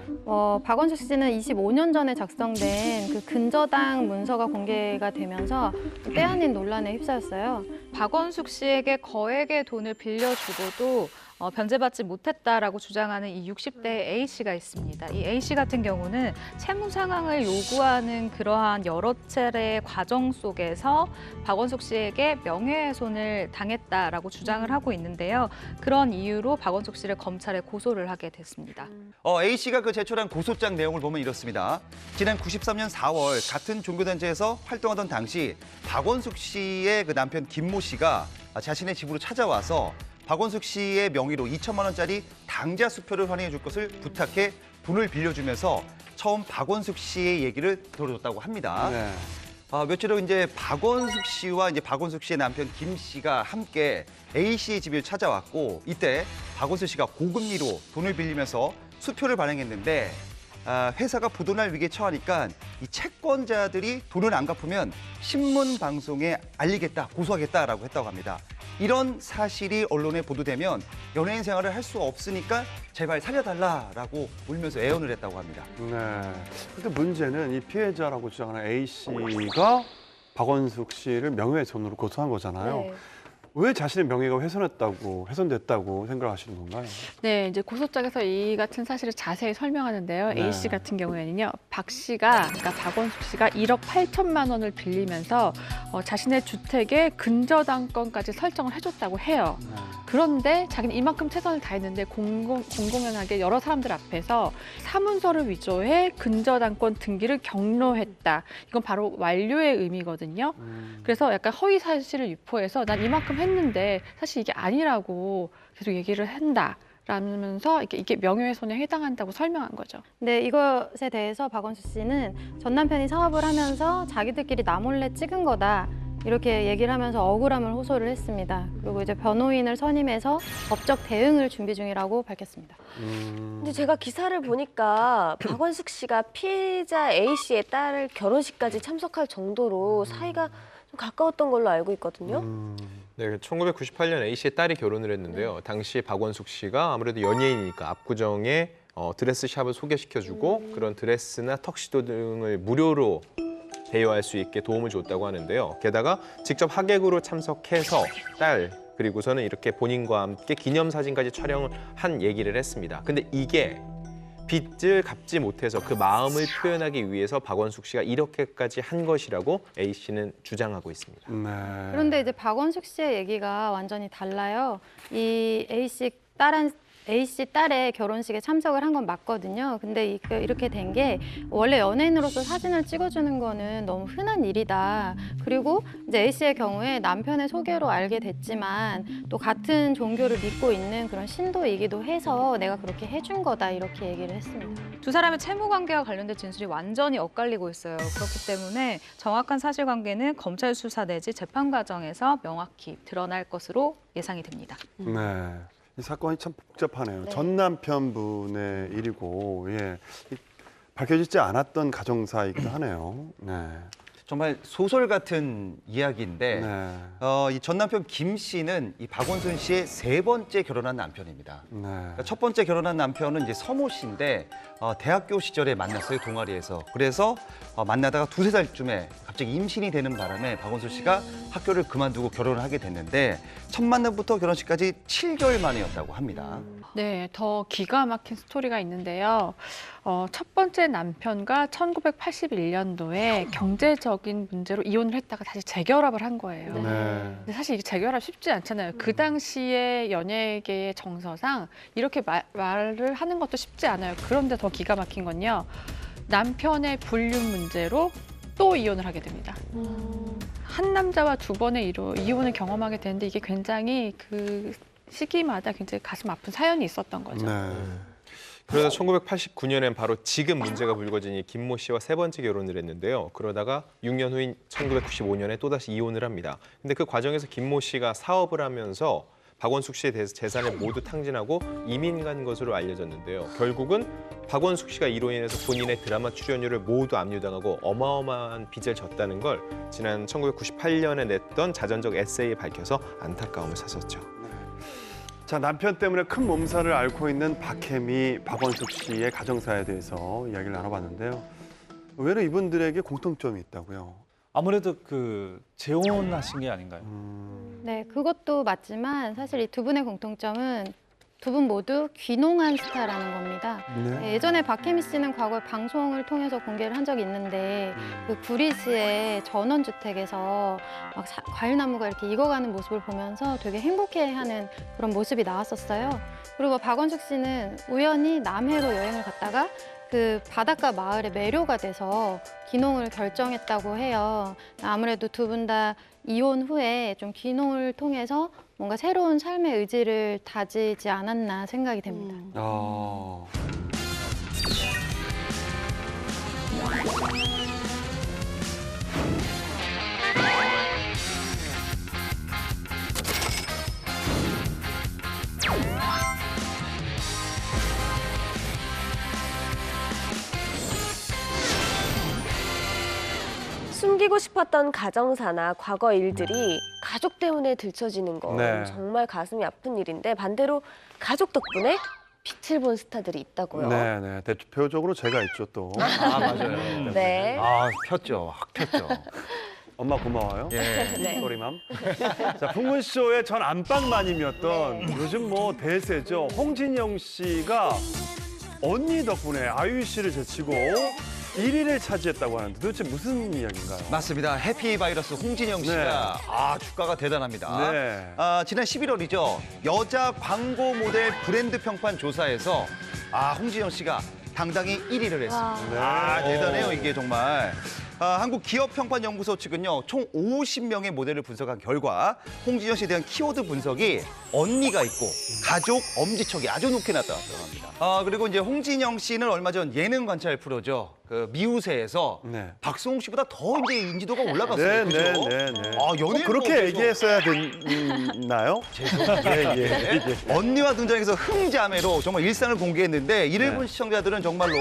박원숙 씨는 25년 전에 작성된 그 근저당 문서가 공개가 되면서 빼앗는 논란에 휩싸였어요. 박원숙 씨에게 거액의 돈을 빌려주고도 변제받지 못했다라고 주장하는 이 60대 A 씨가 있습니다. 이 A 씨 같은 경우는 채무 상황을 요구하는 그러한 여러 차례의 과정 속에서 박원숙 씨에게 명예훼손을 당했다라고 주장을 하고 있는데요. 그런 이유로 박원숙 씨를 검찰에 고소를 하게 됐습니다. A 씨가 그 제출한 고소장 내용을 보면 이렇습니다. 지난 93년 4월 같은 종교단체에서 활동하던 당시 박원숙 씨의 그 남편 김모 씨가 자신의 집으로 찾아와서 박원숙 씨의 명의로 2천만 원짜리 당자 수표를 환영해 줄 것을 부탁해 돈을 빌려주면서 처음 박원숙 씨의 얘기를 들어줬다고 합니다. 네. 며칠 후 이제 박원숙 씨와 이제 박원숙 씨의 남편 김 씨가 함께 A 씨의 집을 찾아왔고 이때 박원숙 씨가 고금리로 돈을 빌리면서 수표를 발행했는데 회사가 부도날 위기에 처하니까 이 채권자들이 돈을 안 갚으면 신문 방송에 알리겠다, 고소하겠다라고 했다고 합니다. 이런 사실이 언론에 보도되면 연예인 생활을 할 수 없으니까 제발 살려달라라고 울면서 애원을 했다고 합니다. 네. 근데 문제는 이 피해자라고 주장하는 A 씨가 박원숙 씨를 명예훼손으로 고소한 거잖아요. 네. 왜 자신의 명예가 훼손됐다고 생각하시는 건가요? 네, 이제 고소장에서 이 같은 사실을 자세히 설명하는데요. A 씨 같은 경우에는요, 그러니까 박원숙 씨가 1억 8천만 원을 빌리면서 자신의 주택에 근저당권까지 설정을 해줬다고 해요. 그런데 자기는 이만큼 최선을 다했는데 공공연하게 여러 사람들 앞에서 사문서를 위조해 근저당권 등기를 경로했다. 이건 바로 완료의 의미거든요. 그래서 약간 허위 사실을 유포해서 난 이만큼 했는데 사실 이게 아니라고 계속 얘기를 한다. 라면서 이게 명예훼손에 해당한다고 설명한 거죠. 근데 이것에 대해서 박원숙 씨는 전 남편이 사업을 하면서 자기들끼리 나 몰래 찍은 거다. 이렇게 얘기를 하면서 억울함을 호소를 했습니다. 그리고 이제 변호인을 선임해서 법적 대응을 준비 중이라고 밝혔습니다. 근데 제가 기사를 보니까 박원숙 씨가 피해자 A 씨의 딸을 결혼식까지 참석할 정도로 사이가 좀 가까웠던 걸로 알고 있거든요. 네, 1998년 A 씨의 딸이 결혼을 했는데요. 당시 박원숙 씨가 아무래도 연예인이니까 압구정에 드레스샵을 소개시켜주고 그런 드레스나 턱시도 등을 무료로 대여할 수 있게 도움을 줬다고 하는데요. 게다가 직접 하객으로 참석해서 딸 그리고서는 이렇게 본인과 함께 기념사진까지 촬영을 한 얘기를 했습니다. 근데 이게 빚을 갚지 못해서 그 마음을 표현하기 위해서 박원숙 씨가 이렇게까지 한 것이라고 A 씨는 주장하고 있습니다. 네. 그런데 이제 박원숙 씨의 얘기가 완전히 달라요. 이 A 씨 딸의 결혼식에 참석을 한 건 맞거든요. 근데 이렇게 된 게 원래 연예인으로서 사진을 찍어주는 거는 너무 흔한 일이다. 그리고 이제 A 씨의 경우에 남편의 소개로 알게 됐지만 또 같은 종교를 믿고 있는 그런 신도이기도 해서 내가 그렇게 해준 거다 이렇게 얘기를 했습니다. 두 사람의 채무 관계와 관련된 진술이 완전히 엇갈리고 있어요. 그렇기 때문에 정확한 사실관계는 검찰 수사 내지 재판 과정에서 명확히 드러날 것으로 예상이 됩니다. 네. 이 사건이 참 복잡하네요. 전 남편분의 일이고, 예. 밝혀지지 않았던 가정사이기도 하네요. 네. 정말 소설 같은 이야기인데 네. 이 전 남편 김 씨는 이 박원순 씨의 3번째 결혼한 남편입니다. 네. 그러니까 첫 번째 결혼한 남편은 이제 서모 씨인데 대학교 시절에 만났어요, 동아리에서. 그래서 만나다가 2~3달쯤에 갑자기 임신이 되는 바람에 박원순 씨가 학교를 그만두고 결혼을 하게 됐는데 첫 만남부터 결혼식까지 7개월 만이었다고 합니다. 네, 더 기가 막힌 스토리가 있는데요. 첫 번째 남편과 1981년도에 경제적인 문제로 이혼을 했다가 다시 재결합을 한 거예요. 네. 근데 사실 이게 재결합 쉽지 않잖아요. 그 당시에 연예계의 정서상 이렇게 말을 하는 것도 쉽지 않아요. 그런데 더 기가 막힌 건요. 남편의 불륜 문제로 또 이혼을 하게 됩니다. 한 남자와 2번의 이혼을 경험하게 되는데 이게 굉장히 그 시기마다 굉장히 가슴 아픈 사연이 있었던 거죠. 네. 그러다 1989년엔 바로 지금 문제가 불거진 이 김모 씨와 3번째 결혼을 했는데요. 그러다가 6년 후인 1995년에 또다시 이혼을 합니다. 근데 그 과정에서 김모 씨가 사업을 하면서 박원숙 씨의 재산을 모두 탕진하고 이민 간 것으로 알려졌는데요. 결국은 박원숙 씨가 이로 인해서 본인의 드라마 출연료를 모두 압류당하고 어마어마한 빚을 졌다는 걸 지난 1998년에 냈던 자전적 에세이에 밝혀서 안타까움을 샀었죠. 자, 남편 때문에 큰 몸살을 앓고 있는 박혜미, 박원숙 씨의 가정사에 대해서 이야기를 나눠봤는데요. 의외로 이분들에게 공통점이 있다고요. 아무래도 그 재혼하신 게 아닌가요? 네, 그것도 맞지만 사실 이 두 분의 공통점은 두 분 모두 귀농한 스타라는 겁니다. 네. 예전에 박혜미 씨는 과거에 방송을 통해서 공개를 한 적이 있는데 그 구리시의 전원주택에서 막 과일나무가 이렇게 익어가는 모습을 보면서 되게 행복해하는 그런 모습이 나왔었어요. 그리고 박원숙 씨는 우연히 남해로 여행을 갔다가 그 바닷가 마을에 매료가 돼서 귀농을 결정했다고 해요. 아무래도 두 분 다 이혼 후에 좀 귀농을 통해서 뭔가 새로운 삶의 의지를 다지지 않았나 생각이 됩니다. 아. 숨기고 싶었던 가정사나 과거 일들이 가족 때문에 들춰지는 건 네. 정말 가슴이 아픈 일인데 반대로 가족 덕분에 빛을 본 스타들이 있다고요. 네, 네. 대표적으로 제가 있죠, 또. 맞아요. 네. 폈죠. 확 폈죠. 엄마 고마워요. 예. 네. 소리맘. 자, 풍문쇼의 전 안방마님이었던 네. 요즘 뭐 대세죠. 홍진영 씨가 언니 덕분에 아유희 씨를 제치고 1위를 차지했다고 하는데 도대체 무슨 이야기인가요? 맞습니다. 해피바이러스 홍진영 씨가 주가가 대단합니다. 네. 지난 11월이죠. 여자 광고 모델 브랜드 평판 조사에서 홍진영 씨가 당당히 1위를 했습니다. 네. 대단해요, 이게 정말. 한국기업평판연구소 측은요, 총 50명의 모델을 분석한 결과 홍진영 씨에 대한 키워드 분석이 언니가 있고 가족, 엄지척이 아주 높게 나타났다고 합니다. 그리고 이제 홍진영 씨는 얼마 전 예능 관찰 프로죠. 그 미우새에서 네. 박수홍 씨보다 더 이제 인지도가 올라갔어요. 네, 그죠? 네, 네, 네. 연예인 그렇게 모델에서. 얘기했어야 됐나요? 언니와 등장해서 흥자매로 정말 일상을 공개했는데 이를 네. 본 시청자들은 정말로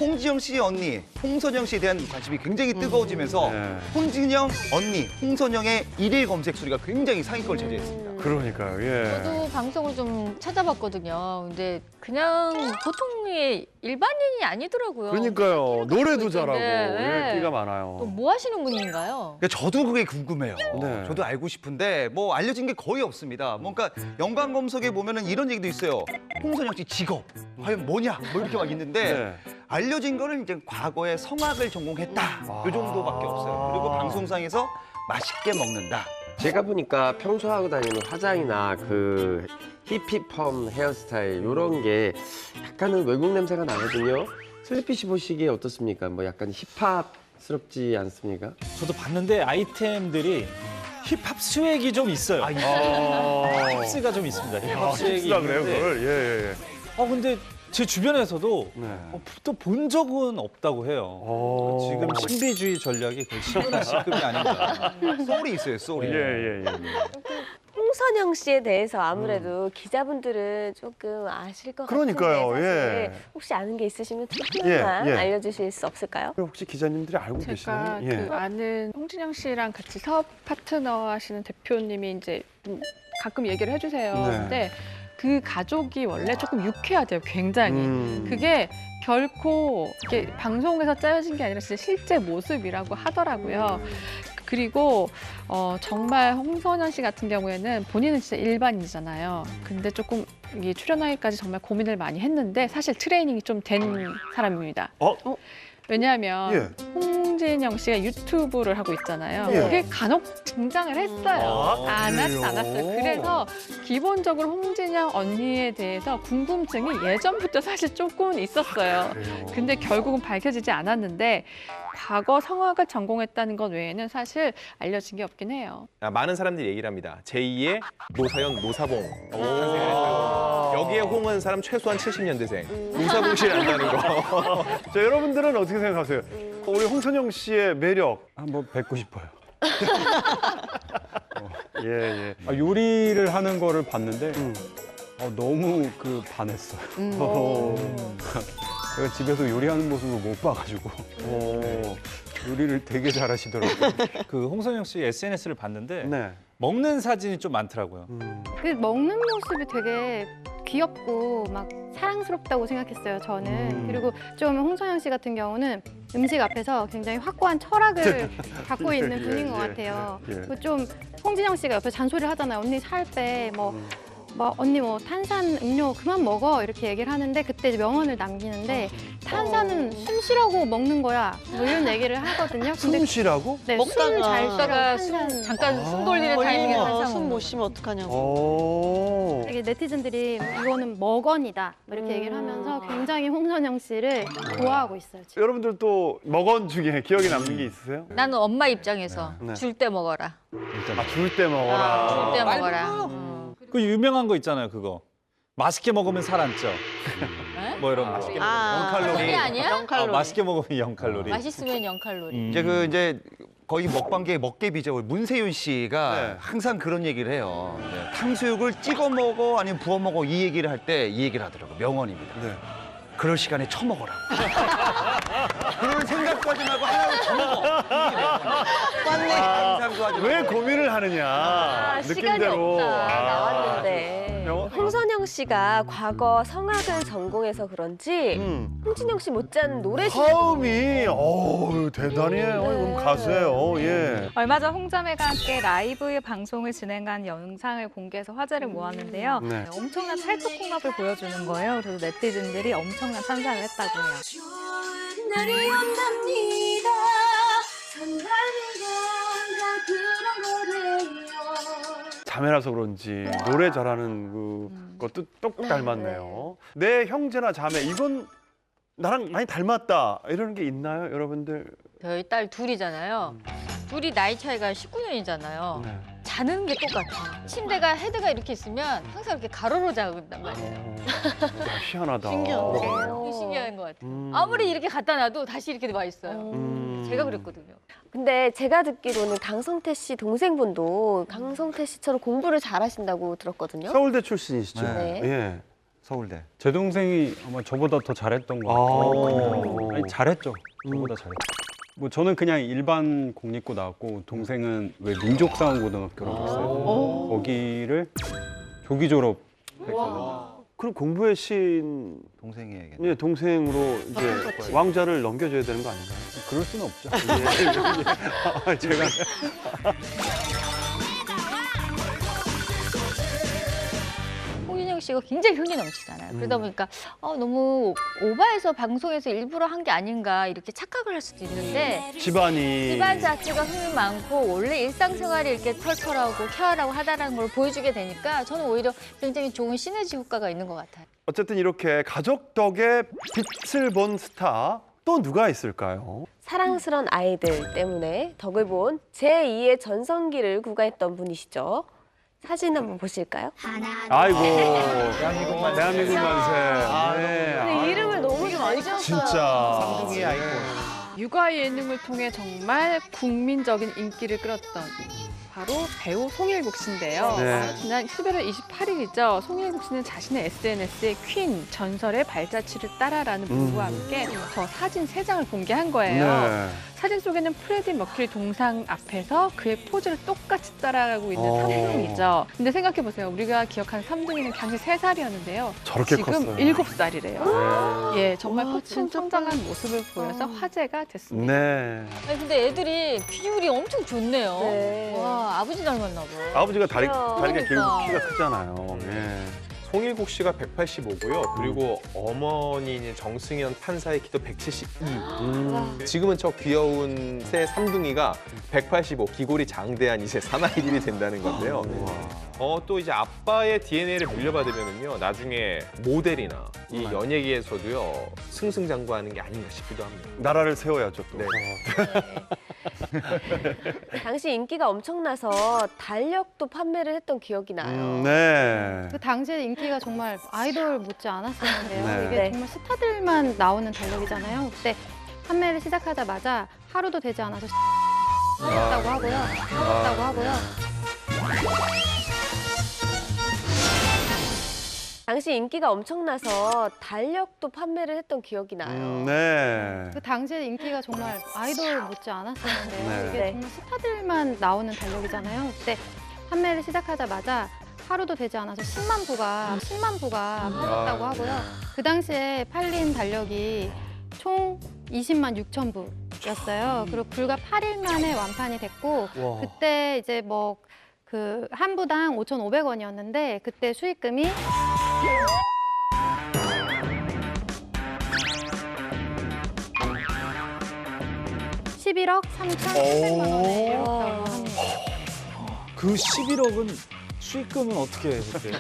홍진영 씨 언니, 홍선영 씨에 대한 관심이 굉장히 뜨거워지면서 네. 홍진영 언니, 홍선영의 일일 검색 수리가 굉장히 상위권을 차지했습니다. 그러니까요. 예. 저도 방송을 좀 찾아봤거든요. 근데 그냥 보통의 일반인이 아니더라고요. 그러니까요. 노래도 잘하고 네. 예, 끼가 또 많아요. 뭐 하시는 분인가요? 그러니까 저도 그게 궁금해요. 네. 저도 알고 싶은데 뭐 알려진 게 거의 없습니다. 뭔가 연관 검색에 보면은 이런 얘기도 있어요. 홍선영 씨 직업 과연 뭐냐 뭐 이렇게 막 있는데 네. 알려진 거는 이제 과거에 성악을 전공했다 요 정도밖에 없어요. 그리고 방송상에서 맛있게 먹는다. 제가 보니까 평소 하고 다니는 화장이나 그 히피펌 헤어스타일 이런 게 약간은 외국 냄새가 나거든요. 슬리피 씨 보시기에 어떻습니까? 뭐 약간 힙합스럽지 않습니까? 저도 봤는데 아이템들이 힙합 스웩이 좀 있어요. 힙스가 좀 있습니다. 힙합 스웩이 힙스라 그래요, 있는데. 그걸. 예, 예. 근데 제 주변에서도 네. 또 본 적은 없다고 해요. 지금 신비주의 전략이 거의 10분의 10급이 아닌가. 소울이 있어요, 소울이. 예. 홍선영 씨에 대해서 아무래도 기자분들은 조금 아실 것 그러니까요, 같은데 사실 예. 혹시 아는 게 있으시면 조금만 예. 알려주실 수 없을까요? 혹시 기자님들이 알고 제가 계시나요? 예. 그 아는 홍진영 씨랑 같이 사업 파트너 하시는 대표님이 이제 좀 가끔 얘기를 해주세요. 네. 근데 그 가족이 원래 조금 유쾌하대요, 굉장히. 음. 그게 결코 이게 방송에서 짜여진 게 아니라 진짜 실제 모습이라고 하더라고요. 그리고 정말 홍선영 씨 같은 경우에는 본인은 진짜 일반인이잖아요. 근데 조금 이 출연하기까지 정말 고민을 많이 했는데 사실 트레이닝이 좀 된 사람입니다. 왜냐하면 예. 홍진영 씨가 유튜브를 하고 있잖아요. 예. 그게 간혹 등장을 했어요. 안 하진 않았어요. 그래서 기본적으로 홍진영 언니에 대해서 궁금증이 예전부터 사실 조금 있었어요. 근데 결국은 밝혀지지 않았는데 과거 성악을 전공했다는 것 외에는 사실 알려진 게 없긴 해요. 많은 사람들이 얘기를 합니다. 제2의 노사연, 노사봉 탄생을 했다고. 여기에 홍은 사람 최소한 70년대생. 노사봉 씨를 안다는 거. 자, 여러분들은 어떻게 생각하세요? 우리 홍선영 씨의 매력. 한번 뵙고 싶어요. 예. 요리를 하는 거를 봤는데 너무 반했어요. 제가 집에서 요리하는 모습을 못 봐가지고 요리를 되게 잘하시더라고요. 그 홍선영 씨 SNS를 봤는데 네. 먹는 사진이 좀 많더라고요. 그 먹는 모습이 되게 귀엽고 막 사랑스럽다고 생각했어요, 저는. 그리고 좀 홍선영 씨 같은 경우는 음식 앞에서 굉장히 확고한 철학을 갖고 있는 분인 것 같아요. 그리고 좀 홍진영 씨가 옆에 잔소리를 하잖아요. 언니 살 빼, 언니 탄산 음료 그만 먹어 이렇게 얘기를 하는데 그때 이제 명언을 남기는데 탄산은 숨 쉬라고 먹는 거야 뭐 이런 얘기를 하거든요. 숨 쉬라고? 네, 먹다가 숨잘 먹다가 쉬라고 잠깐 숨 돌리는 타이밍에 탄산 숨 못 쉬면 어떡하냐고. 되게 네티즌들이 이거는 먹언이다 뭐 이렇게 얘기를 하면서 굉장히 홍선영 씨를 좋아하고 있어요. 지금. 여러분들 또 먹언 중에 기억에 남는 게 있으세요? 나는 엄마 입장에서 네. 줄 때 먹어라. 줄 때 먹어라. 줄 때 먹어라. 그 유명한 거 있잖아요, 그거. 맛있게 먹으면 살 안 쪄. 뭐 이런 맛있게 그게 아니야? 맛있게 먹으면 0칼로리. 맛있으면 0칼로리. 이제 거의 먹방계의 먹개비죠. 문세윤 씨가 네. 항상 그런 얘기를 해요. 탕수육을 찍어 먹어 아니면 부어 먹어 이 얘기를 할 때 이 얘기를 하더라고. 명언입니다. 네. 그럴 시간에 처먹어라고. 그런 생각도 하지 말고 하나를 더 먹어. 맞네. 상상도 하지 왜 말고. 고민을 하느냐. 시간이 느낌대로. 없다. 나왔는데. 홍선영 씨가 과거 성악을 전공해서 그런지 홍진영 씨 못지않은 노래 화음이 대단해요. 이건 가수예요. 예. 얼마 전 홍자매가 함께 라이브 방송을 진행한 영상을 공개해서 화제를 모았는데요. 네. 엄청난 찰떡궁합을 보여주는 거예요. 그래서 네티즌들이 엄청난 찬사를 했다고 해요. 날이 온답니다. 선남이란가 그런 거래요. 자매라서 그런지 노래 잘하는 것도 똑 닮았네요. 내 형제나 자매 이건 나랑 많이 닮았다 이런 게 있나요, 여러분들? 저희 딸 둘이잖아요. 둘이 나이 차이가 19년이잖아요. 네. 자는 게 똑같아. 침대가 헤드가 이렇게 있으면 항상 이렇게 가로로 자는단 말이에요. 희한하다. 되게 신기한 것 같아요. 아무리 이렇게 갖다 놔도 다시 이렇게 와 있어요. 제가 그랬거든요. 근데 제가 듣기로는 강성태 씨 동생분도 강성태 씨처럼 공부를 잘하신다고 들었거든요. 서울대 출신이시죠? 네. 예. 서울대. 제 동생이 아마 저보다 더 잘했던 것 같아요. 잘했죠. 저보다 잘했죠. 뭐 저는 그냥 일반 공립고 나왔고 동생은 왜 민족사관고등학교라고 있어요. 거기를 조기 졸업했거든요. 그럼 공부의 신 동생이에요. 예, 동생으로 이제 왕좌를 넘겨줘야 되는 거 아닌가요? 그럴 수는 없죠. 제가 홍진영 씨가 굉장히 흥이 넘치잖아요. 그러다 보니까 너무 오바해서 방송에서 일부러 한 게 아닌가 이렇게 착각을 할 수도 있는데 집안이 집안 자체가 흥이 많고 원래 일상생활이 이렇게 털털하고 쾌활하고 하다라는 걸 보여주게 되니까 저는 오히려 굉장히 좋은 시너지 효과가 있는 것 같아요. 어쨌든 이렇게 가족 덕에 빛을 본 스타 또 누가 있을까요? 사랑스런 아이들 때문에 덕을 본 제2의 전성기를 구가했던 분이시죠. 사진 한번 보실까요? 아이고 대한민국 만세. 네. 근데 이름을 너무 잘 지었어요. 진짜 삼둥이 아이콘. 육아 예능을 통해 정말 국민적인 인기를 끌었던 바로 배우 송일국 씨인데요. 네. 지난 11월 28일이죠. 송일국 씨는 자신의 SNS에 퀸 전설의 발자취를 따라라는 문구와 함께 저 사진 3장을 공개한 거예요. 네. 사진 속에는 프레디 머큐리 동상 앞에서 그의 포즈를 똑같이 따라가고 있는 삼둥이죠. 근데 생각해보세요. 우리가 기억하는 삼둥이는 당시 3살이었는데요. 저렇게 지금 컸어요. 7살이래요. 예, 정말 와, 꽃은 진짜 성장한 모습을 보여서 화제가 됐습니다. 네. 아니, 근데 애들이 비율이 엄청 좋네요. 네. 와, 아버지 닮았나 봐. 아버지가 다리가 길고 그러니까. 키가 크잖아요. 예. 송일국 씨가 185고요. 그리고 어머니인 정승현 판사의 키도 172. 지금은 저 귀여운 새 삼둥이가 185, 기골이 장대한 이제 사나이들이 된다는 건데요. 또 이제 아빠의 DNA를 물려받으면요, 나중에 모델이나 이 연예계에서도요 승승장구하는 게 아닌가 싶기도 합니다. 나라를 세워야죠 또. 네. 당시 인기가 엄청나서 달력도 판매를 했던 기억이 나요. 네. 그 당시에 인기가 정말 아이돌 못지 않았었는데요. 네. 이게 네. 정말 스타들만 나오는 달력이잖아요. 그때 판매를 시작하자마자 하루도 되지 않아서 했다고 하고요. 했다고 하고요. 당시 인기가 엄청나서 달력도 판매를 했던 기억이 나요. 네. 그 당시에 인기가 정말 아이돌 못지 않았었는데요. 네. 이게 네. 정말 스타들만 나오는 달력이잖아요. 그때 판매를 시작하자마자 하루도 되지 않아서 10만 부가 팔렸다고 하고요. 그 당시에 팔린 달력이 총 20만 6천 부였어요. 그리고 불과 8일 만에 완판이 됐고 와. 그때 이제 뭐 그 한 부당 5,500원이었는데 그때 수익금이 11억 3,700만 원에 이뤘다고 합니다. 그 11억은 수익금은 어떻게 해요? 그때?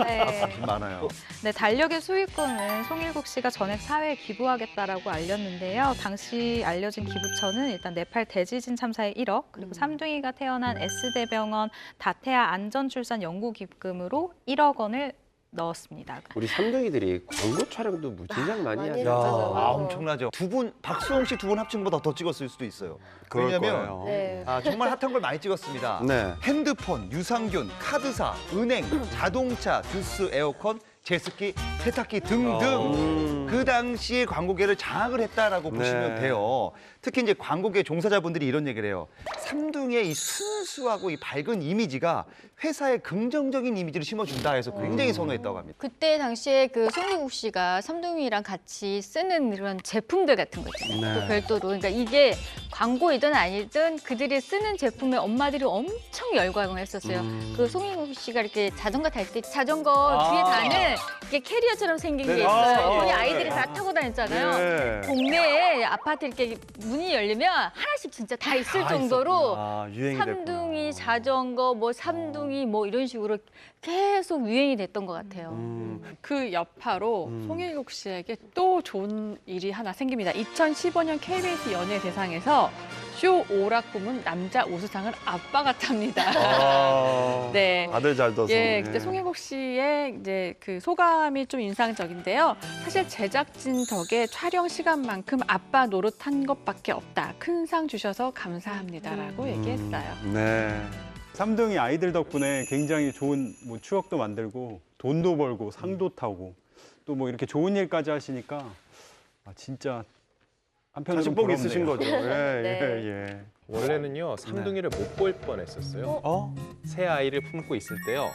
네. 많아요. 네, 달력의 수익금은 송일국 씨가 전액 사회에 기부하겠다라고 알렸는데요. 당시 알려진 기부처는 일단 네팔 대지진 참사의 1억, 그리고 삼둥이가 태어난 S대병원 다태아 안전출산 연구기금으로 1억 원을 넣었습니다. 우리 삼둥이들이 광고 촬영도 무진장 많이 많이 하죠. 했죠. 아, 엄청나죠. 박수홍 씨 두 분 합친 것보다 더 찍었을 수도 있어요. 그럴 왜냐면 거예요. 네. 정말 핫한 걸 많이 찍었습니다. 네. 핸드폰, 유산균, 카드사, 은행, 자동차, 주스, 에어컨, 제스키, 세탁기 등등 그 당시에 광고계를 장악을 했다라고 보시면 돼요. 특히 이제 광고계 종사자분들이 이런 얘기를 해요. 삼둥이의 이 순수하고 이 밝은 이미지가 회사에 긍정적인 이미지를 심어준다 해서 굉장히 선호했다고 합니다. 그때 당시에 그 송일국 씨가 삼둥이랑 같이 쓰는 그런 제품들 같은 거 있잖아요. 네. 또 별도로. 그러니까 이게 광고이든 아니든 그들이 쓰는 제품에 엄마들이 엄청 열광을 했었어요. 그 송일국 씨가 이렇게 자전거 탈 때 자전거 뒤에 다는 이게 캐리어처럼 생긴 게 네네. 있어요. 거기 네. 아이들이 다 타고 다녔잖아요. 네. 동네에 아파트 이렇게 문이 열리면 하나씩 진짜 다 있을 정도로 유행이 삼둥이 됐구나. 자전거, 뭐 삼둥이 뭐 이런 식으로 계속 유행이 됐던 것 같아요. 그 여파로 송일국 씨에게 또 좋은 일이 하나 생깁니다. 2015년 KBS 연예대상에서 쇼 오락 부문 남자 우수상을 아빠가 탑니다. 네. 아들 잘 둬서. 예, 그때 송일국 씨의 이제 그 소감이 좀 인상적인데요. 사실 제작진 덕에 촬영 시간만큼 아빠 노릇한 것밖에 없다. 큰 상 주셔서 감사합니다라고 얘기했어요. 네. 삼둥이 아이들 덕분에 굉장히 좋은 뭐 추억도 만들고 돈도 벌고 상도 타고 또 뭐 이렇게 좋은 일까지 하시니까 진짜 한편으로 자식복 있으신 거죠. 예, 네. 예. 원래는요 삼둥이를 못 볼 뻔했었어요. 새 아이를 품고 있을 때요.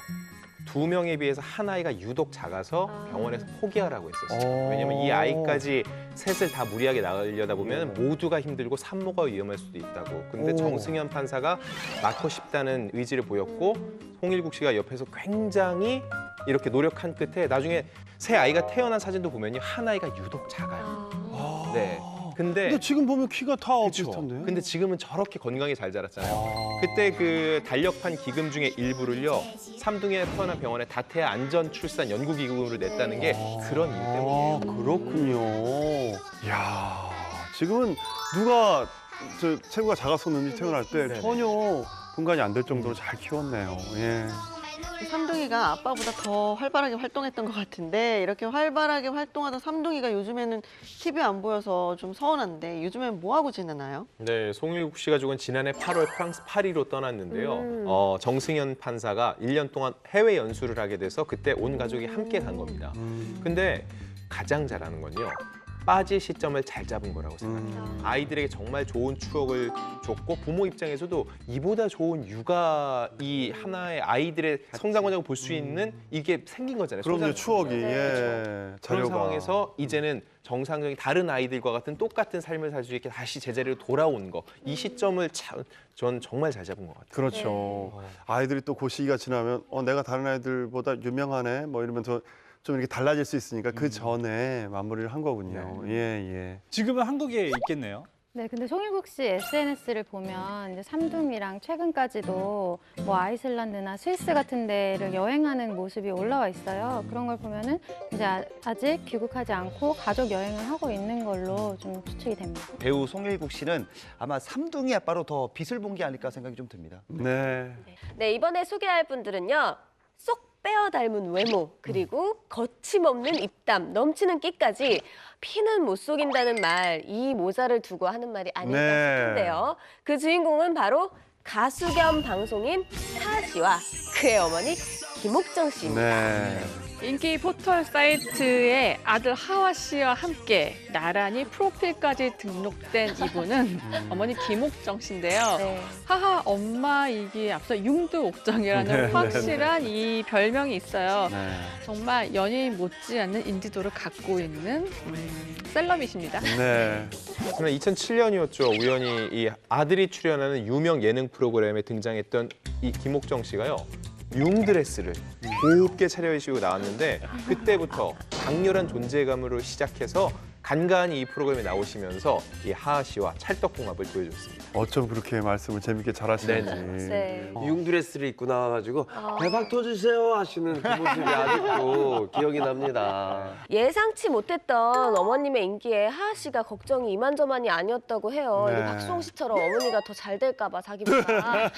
2명에 비해서 한 아이가 유독 작아서 병원에서 포기하라고 했었어요. 왜냐면 이 아이까지 셋을 다 무리하게 낳으려다 보면 모두가 힘들고 산모가 위험할 수도 있다고. 근데 정승현 판사가 낳고 싶다는 의지를 보였고 송일국 씨가 옆에서 굉장히 이렇게 노력한 끝에 나중에 새 아이가 태어난 사진도 보면요 한 아이가 유독 작아요. 네. 근데 지금 보면 키가 다 비슷한데요? 근데 지금은 저렇게 건강히 잘 자랐잖아요. 그때 그 달력판 기금 중에 일부를요 삼둥이가 태어난 병원에 다태아 안전 출산 연구 기금으로 냈다는 게 그런 이유 때문이에요. 그렇군요. 야, 지금은 누가 저 체구가 작았었는지 태어날 때 전혀 분간이 안 될 정도로 잘 키웠네요. 예. 삼둥이가 아빠보다 더 활발하게 활동했던 것 같은데 이렇게 활발하게 활동하던 삼둥이가 요즘에는 TV에 안 보여서 좀 서운한데 요즘엔 뭐 하고 지내나요? 네, 송일국 씨 가족은 지난해 8월 프랑스 파리로 떠났는데요. 정승현 판사가 1년 동안 해외 연수를 하게 돼서 그때 온 가족이 함께 간 겁니다. 근데 가장 잘하는 건요. 빠질 시점을 잘 잡은 거라고 생각해요. 아이들에게 정말 좋은 추억을 줬고 부모 입장에서도 이보다 좋은 육아 이 하나의 아이들의 성장 과정을 볼 수 있는 이게 생긴 거잖아요. 그럼요, 소장 추억이. 과정이. 예. 그런 자료가. 상황에서 이제는 정상적인 다른 아이들과 같은 똑같은 삶을 살 수 있게 다시 제자리로 돌아온 거. 이 시점을 참 전 정말 잘 잡은 것 같아요. 그렇죠. 아이들이 또 그 시기가 지나면 내가 다른 아이들보다 유명하네 뭐 이러면서 좀 이렇게 달라질 수 있으니까 그 전에 마무리를 한 거군요. 예, 예. 지금은 한국에 있겠네요. 네, 근데 송일국 씨 SNS를 보면 이제 삼둥이랑 최근까지도 뭐 아이슬란드나 스위스 같은 데를 여행하는 모습이 올라와 있어요. 그런 걸 보면은 이제 아직 귀국하지 않고 가족 여행을 하고 있는 걸로 좀 추측이 됩니다. 배우 송일국 씨는 아마 삼둥이 아빠로 더 빛을 본 게 아닐까 생각이 좀 듭니다. 네. 네, 이번에 소개할 분들은요. 쏙 빼어 닮은 외모, 그리고 거침없는 입담, 넘치는 끼까지 피는 못 속인다는 말, 이 모자를 두고 하는 말이 아닐까 네. 싶은데요. 그 주인공은 바로 가수 겸 방송인 하하 씨와 그의 어머니 김옥정 씨입니다. 네. 인기 포털 사이트에 아들 하와 씨와 함께 나란히 프로필까지 등록된 이분은 어머니 김옥정 씨인데요. 네. 하하 엄마이기에 앞서 융두옥정이라는 네, 확실한 이 별명이 있어요. 네. 정말 연예인 못지않은 인지도를 갖고 있는 셀럽이십니다. 네. 지난 2007년이었죠. 우연히 이 아들이 출연하는 유명 예능 프로그램에 등장했던 이 김옥정 씨가요. 융드레스를 곱게 차려입으시고 나왔는데 그때부터 강렬한 존재감으로 시작해서 간간히 이 프로그램에 나오시면서 이 하하 씨와 찰떡궁합을 보여줬습니다. 어쩜 그렇게 말씀을 재밌게 잘하시는지. 네. 융드레스를 입고 나와가지고 대박 터주세요 하시는 그 모습이 아직도 기억이 납니다. 예상치 못했던 어머님의 인기에 하하 씨가 걱정이 이만저만이 아니었다고 해요. 네. 이 박수홍 씨처럼 어머니가 더 잘 될까 봐 자기보다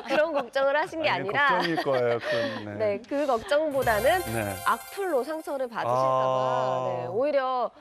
그런 걱정을 하신 게 아니라 걱정일 거예요. 그건. 네, 그 걱정보다는 네. 악플로 상처를 받으실까 봐 네, 오히려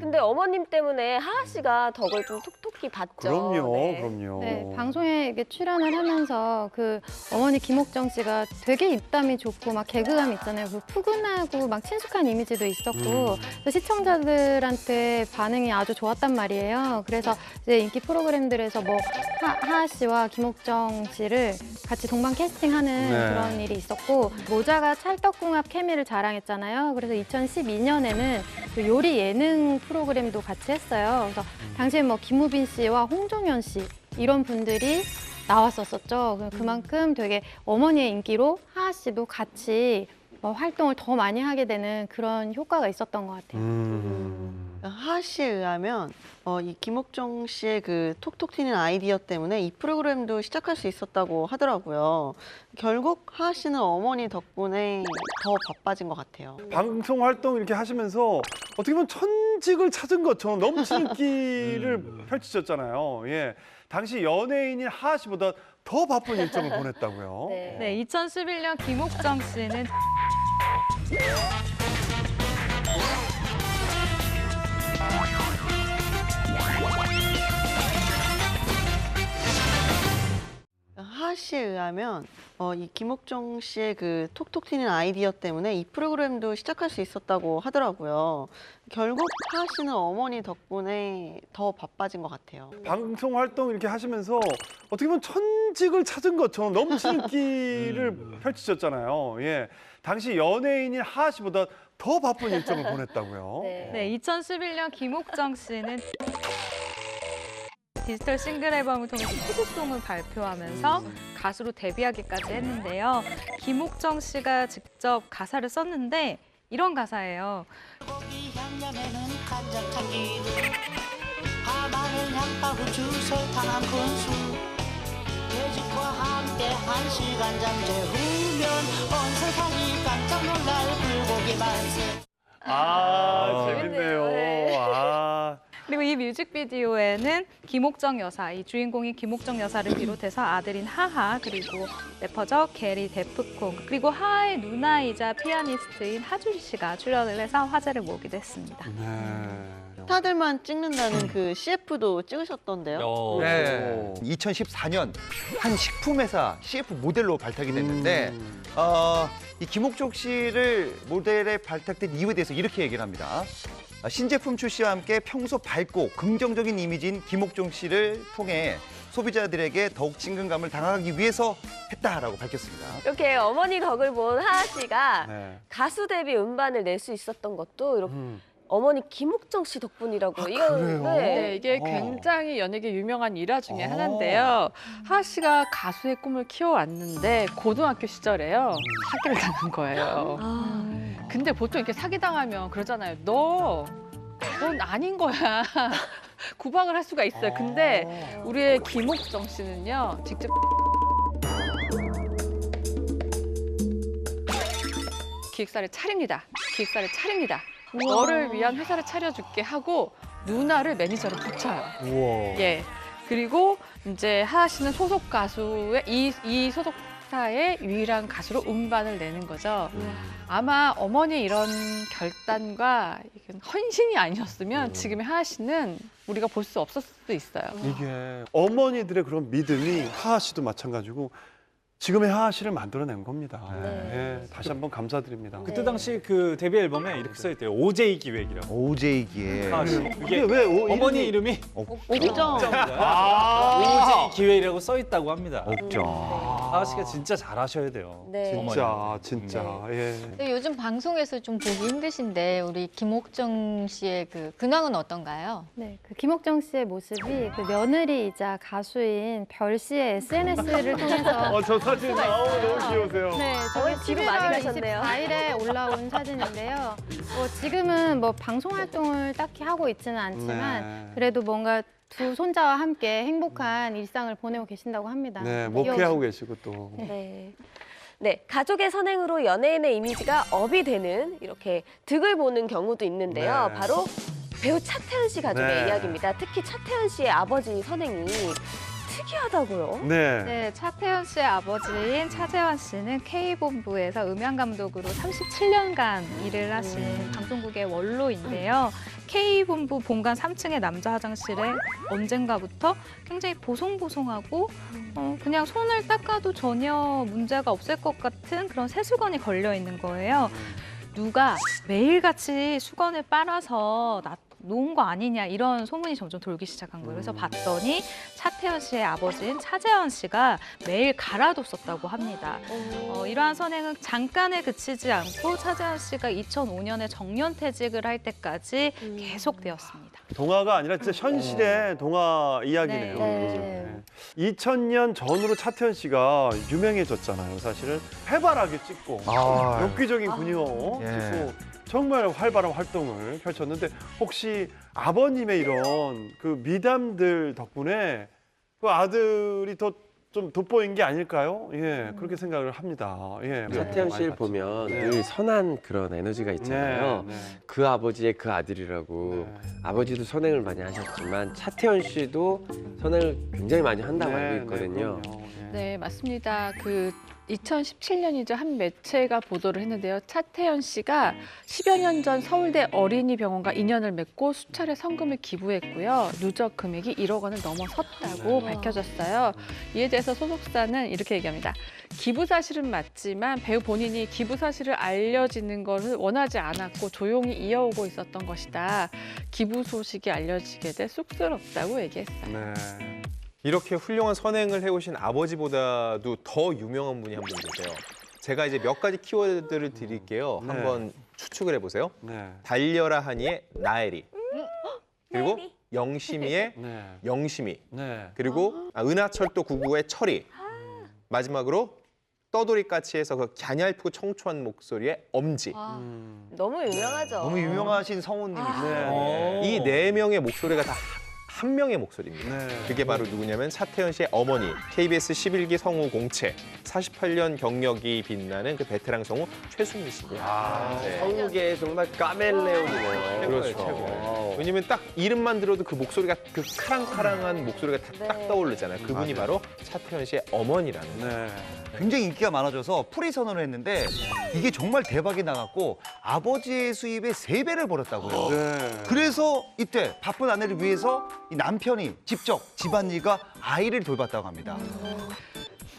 근데 어머님 때문에 하하 씨가 덕을 좀 톡톡히 봤죠. 그럼요, 네. 그럼요. 네, 방송에 이렇게 출연을 하면서 그 어머니 김옥정 씨가 되게 입담이 좋고 막 개그감 있잖아요. 그 푸근하고 막 친숙한 이미지도 있었고 그래서 시청자들한테 반응이 아주 좋았단 말이에요. 그래서 이제 인기 프로그램들에서 뭐 하하 씨와 김옥정 씨를 같이 동반 캐스팅하는 네. 그런 일이 있었고 모자가 찰떡궁합 케미를 자랑했잖아요. 그래서 2012년에는 그 요리 예능 프로그램도 같이 했어요. 그래서 당시에 뭐 김우빈 씨와 홍종현 씨 이런 분들이 나왔었었죠. 그만큼 되게 어머니의 인기로 하하 씨도 같이 활동을 더 많이 하게 되는 그런 효과가 있었던 것 같아요. 하하 씨에 의하면 이 김옥정 씨의 그 톡톡 튀는 아이디어 때문에 이 프로그램도 시작할 수 있었다고 하더라고요. 결국 하하 씨는 어머니 덕분에 더 바빠진 것 같아요. 방송 활동 이렇게 하시면서 어떻게 보면 천직을 찾은 것처럼 넘치는 끼를 펼치셨잖아요. 예. 당시 연예인인 하하 씨보다 더 바쁜 일정을 보냈다고요. 네, 2011년 김옥정 씨는 하하 씨에 의하면 이 김옥정 씨의 그 톡톡 튀는 아이디어 때문에 이 프로그램도 시작할 수 있었다고 하더라고요. 결국 하하 씨는 어머니 덕분에 더 바빠진 것 같아요. 방송 활동 이렇게 하시면서 어떻게 보면 천직을 찾은 것처럼 넘치는 끼를 펼치셨잖아요. 예. 당시 연예인인 하하 씨보다 더 바쁜 일정을 보냈다고요. 네, 2011년 김옥정 씨는 디지털 싱글 앨범을 통해서 히트송을 발표하면서 가수로 데뷔하기까지 했는데요. 김옥정 씨가 직접 가사를 썼는데 이런 가사예요. 고기 향연에는 간장한 기름 파마늘 향파고 주설탕 한 큰술 돼지과 함께 1시간 잠재 후면 온 세상이 깜짝 놀랄 불고기 만세. 재밌네요. 그리고 이 뮤직비디오에는 김옥정 여사, 이 주인공인 김옥정 여사를 비롯해서 아들인 하하, 그리고 래퍼죠 게리 데프콘, 그리고 하하의 누나이자 피아니스트인 하준 씨가 출연을 해서 화제를 모으기도 했습니다. 스타들만 찍는다는 그 CF도 찍으셨던데요. 네. 2014년 한 식품회사 CF 모델로 발탁이 됐는데 이 김옥정 씨를 모델에 발탁된 이유에 대해서 이렇게 얘기를 합니다. 신제품 출시와 함께 평소 밝고 긍정적인 이미지인 김옥정 씨를 통해 소비자들에게 더욱 친근감을 당하기 위해서 했다라고 밝혔습니다. 이렇게 어머니 덕을 본 하하 씨가 가수 데뷔 음반을 낼 수 있었던 것도 이렇게 어머니 김옥정 씨 덕분이라고. 그래요? 네, 이게 굉장히 연예계 유명한 일화 중에 하나인데요. 하하 씨가 가수의 꿈을 키워왔는데 고등학교 시절에요. 사기를 당한 거예요. 근데 보통 이렇게 사기당하면 그러잖아요. 넌 아닌 거야. 구박을 할 수가 있어요. 근데 우리의 김옥정 씨는요. 직접 기획사를 차립니다. 기획사를 차립니다. 너를 위한 회사를 차려줄게 하고 누나를 매니저로 붙여요. 예. 그리고 이제 하하 씨는 소속 가수의 이 소속사의 유일한 가수로 음반을 내는 거죠. 아마 어머니 이런 결단과 헌신이 아니었으면 지금의 하하 씨는 우리가 볼 수 없었을 수도 있어요. 이게 어머니들의 그런 믿음이 하하 씨도 마찬가지고 지금의 하하 씨를 만들어낸 겁니다. 예, 다시 한번 감사드립니다. 그때 당시 그 데뷔 앨범에 이렇게 써 있대요. OJ 기획이라고. OJ 기획. 그게 왜 어머니 이름이 옥정. OJ 기획이라고 써 있다고 합니다. 옥정. 하하 씨가 진짜 잘하셔야 돼요. 진짜. 예. 근데 요즘 방송에서 좀 보기 힘드신데 우리 김옥정 씨의 그 근황은 어떤가요? 네, 그 김옥정 씨의 모습이 그 며느리이자 가수인 별 씨의 SNS를 통해서 저 사진 너무 귀여우세요. 네, 저희 뒤로 많이 가셨네요. 24일에 올라온 사진인데요. 지금은 뭐 방송 활동을 딱히 하고 있지는 않지만 그래도 뭔가 두 손자와 함께 행복한 일상을 보내고 계신다고 합니다. 네, 목회하고 계시고 또. 네, 가족의 선행으로 연예인의 이미지가 업이 되는 이렇게 득을 보는 경우도 있는데요. 바로 배우 차태현 씨 가족의 이야기입니다. 특히 차태현 씨의 아버지 선행이 특이하다고요? 네, 차태현 씨의 아버지인 차재원 씨는 K본부에서 음향감독으로 37년간 일을 하신 방송국의 원로인데요. K본부 본관 3층의 남자 화장실에 언젠가부터 굉장히 보송보송하고 그냥 손을 닦아도 전혀 문제가 없을 것 같은 그런 세수건이 걸려 있는 거예요. 누가 매일같이 수건을 빨아서 놓은 거 아니냐 이런 소문이 점점 돌기 시작한 거예요. 그래서 봤더니 차태현 씨의 아버지인 차재원 씨가 매일 갈아뒀었다고 합니다. 이러한 선행은 잠깐에 그치지 않고 차재원 씨가 2005년에 정년퇴직을 할 때까지 계속되었습니다. 동화가 아니라 진짜 현실의 동화 이야기네요. 2000년 전으로 차태현 씨가 유명해졌잖아요. 사실은 해바라기 찍고 엽기적인 근육 찍고 정말 활발한 활동을 펼쳤는데 혹시 아버님의 이런 그 미담들 덕분에 그 아들이 더 좀 돋보인 게 아닐까요? 예, 그렇게 생각을 합니다. 예, 차태현 씨를 보면 늘 선한 그런 에너지가 있잖아요. 그 아버지의 그 아들이라고 아버지도 선행을 많이 하셨지만 차태현 씨도 선행을 굉장히 많이 한다고 알고 있거든요. 네, 맞습니다. 그 2017년이죠. 한 매체가 보도를 했는데요. 차태현 씨가 10여 년 전 서울대 어린이병원과 인연을 맺고 수차례 성금을 기부했고요. 누적 금액이 1억 원을 넘어섰다고 밝혀졌어요. 이에 대해서 소속사는 이렇게 얘기합니다. 기부 사실은 맞지만 배우 본인이 기부 사실을 알려지는 것을 원하지 않았고 조용히 이어오고 있었던 것이다. 기부 소식이 알려지게 돼 쑥스럽다고 얘기했어요. 네. 이렇게 훌륭한 선행을 해오신 아버지보다도 더 유명한 분이 한 분 계세요. 제가 이제 몇 가지 키워드를 드릴게요. 네. 한번 추측을 해보세요. 네. 달려라 하니의 나엘이, 그리고 영심이의 네. 영심이, 네. 그리고 은하철도 999의 철이, 마지막으로 떠돌이까치에서 그 갸냘프고 청초한 목소리의 엄지. 너무 유명하죠. 너무 유명하신 성우님이시죠. 네. 이 네 명의 목소리가 다 한 명의 목소리입니다. 네. 그게 바로 누구냐면 차태현 씨의 어머니, KBS 11기 성우 공채, 48년 경력이 빛나는 그 베테랑 성우 최순미 씨입니다. 네. 성우계의 정말 까멜레온이네요. 그렇죠. 왜냐면 딱 이름만 들어도 그 목소리가 그 카랑카랑한 목소리가 딱 떠오르잖아요. 그분이 바로 차태현 씨의 어머니라는 거예요. 네. 굉장히 인기가 많아져서 프리 선언을 했는데 이게 정말 대박이 나갔고 아버지의 수입의 3배를 벌었다고요. 네. 그래서 이때 바쁜 아내를 위해서 이 남편이 직접 집안일과 아이를 돌봤다고 합니다.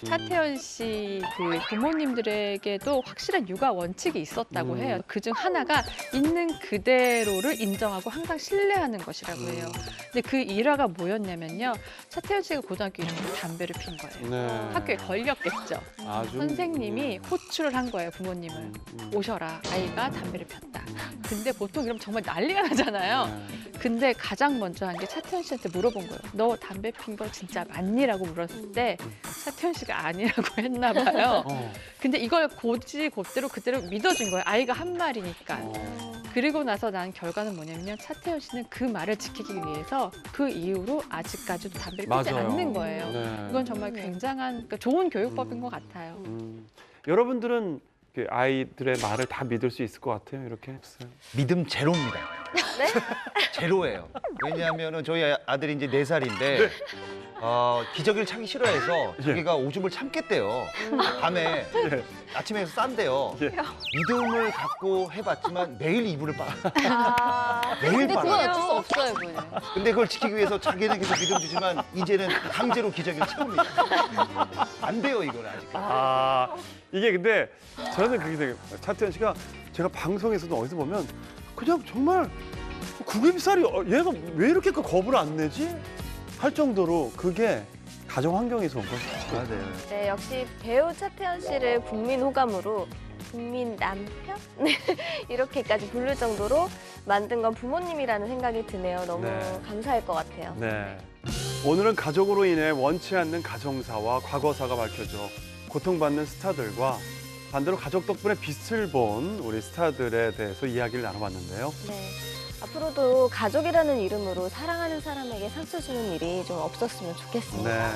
차태현 씨 그 부모님들에게도 확실한 육아 원칙이 있었다고 해요. 그중 하나가 있는 그대로를 인정하고 항상 신뢰하는 것이라고 해요. 근데 그 일화가 뭐였냐면요. 차태현 씨가 고등학교 1학년 때 담배를 핀 거예요. 네. 학교에 걸렸겠죠. 아주 선생님이 호출을 한 거예요, 부모님을. 오셔라, 아이가 담배를 폈다. 근데 보통 이러면 정말 난리가 나잖아요. 근데 가장 먼저 한 게 차태현 씨한테 물어본 거예요. 너 담배 핀 거 진짜 맞니?라고 물었을 때 차태현 씨가 아니라고 했나 봐요. 근데 이걸 곧대로 그대로 믿어준 거예요. 아이가 한 말이니까. 그리고 나서 난 결과는 뭐냐면 차태현 씨는 그 말을 지키기 위해서 그 이후로 아직까지도 담배를 피지 맞아요. 않는 거예요. 네. 이건 정말 굉장한 그러니까 좋은 교육법인 것 같아요. 여러분들은 그 아이들의 말을 다 믿을 수 있을 것 같아요. 이렇게. 믿음 제로입니다. 네? 제로예요. 왜냐하면 저희 아들이 이제 4살인데 기저귀를 차기 싫어해서 자기가 오줌을 참겠대요. 밤에 아침에서 싼대요. 믿음을 갖고 해봤지만 매일 이불을 빨아. 매일 근데 그건 빨아요. 어쩔 수 없어요, 그거는. 근데 그걸 지키기 위해서 자기는 계속 믿음 주지만 이제는 강제로 기저귀를 채웁니다. 안 돼요, 이거는 아직. 아, 이게 근데 저는 그게 되게 차태현 씨가 제가 방송에서도 어디서 보면 그냥 정말 구김살이 얘가 왜 이렇게 겁을 안 내지? 할 정도로 그게 가정 환경에서 온 거죠. 맞아요. 네, 역시 배우 차태현 씨를 국민 호감으로 국민 남편? 네, 이렇게까지 부를 정도로 만든 건 부모님이라는 생각이 드네요. 너무 네. 감사할 것 같아요. 네. 오늘은 가족으로 인해 원치 않는 가정사와 과거사가 밝혀져 고통받는 스타들과 반대로 가족 덕분에 빛을 본 우리 스타들에 대해서 이야기를 나눠봤는데요. 네. 앞으로도 가족이라는 이름으로 사랑하는 사람에게 상처 주는 일이 좀 없었으면 좋겠습니다. 네.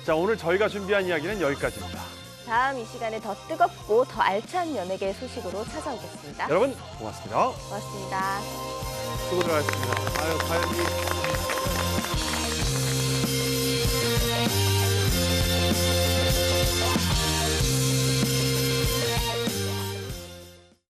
자, 오늘 저희가 준비한 이야기는 여기까지입니다. 다음 이 시간에 더 뜨겁고 더 알찬 연예계 소식으로 찾아오겠습니다. 여러분 고맙습니다. 고맙습니다. 수고들 하셨습니다. 아유, 과연 이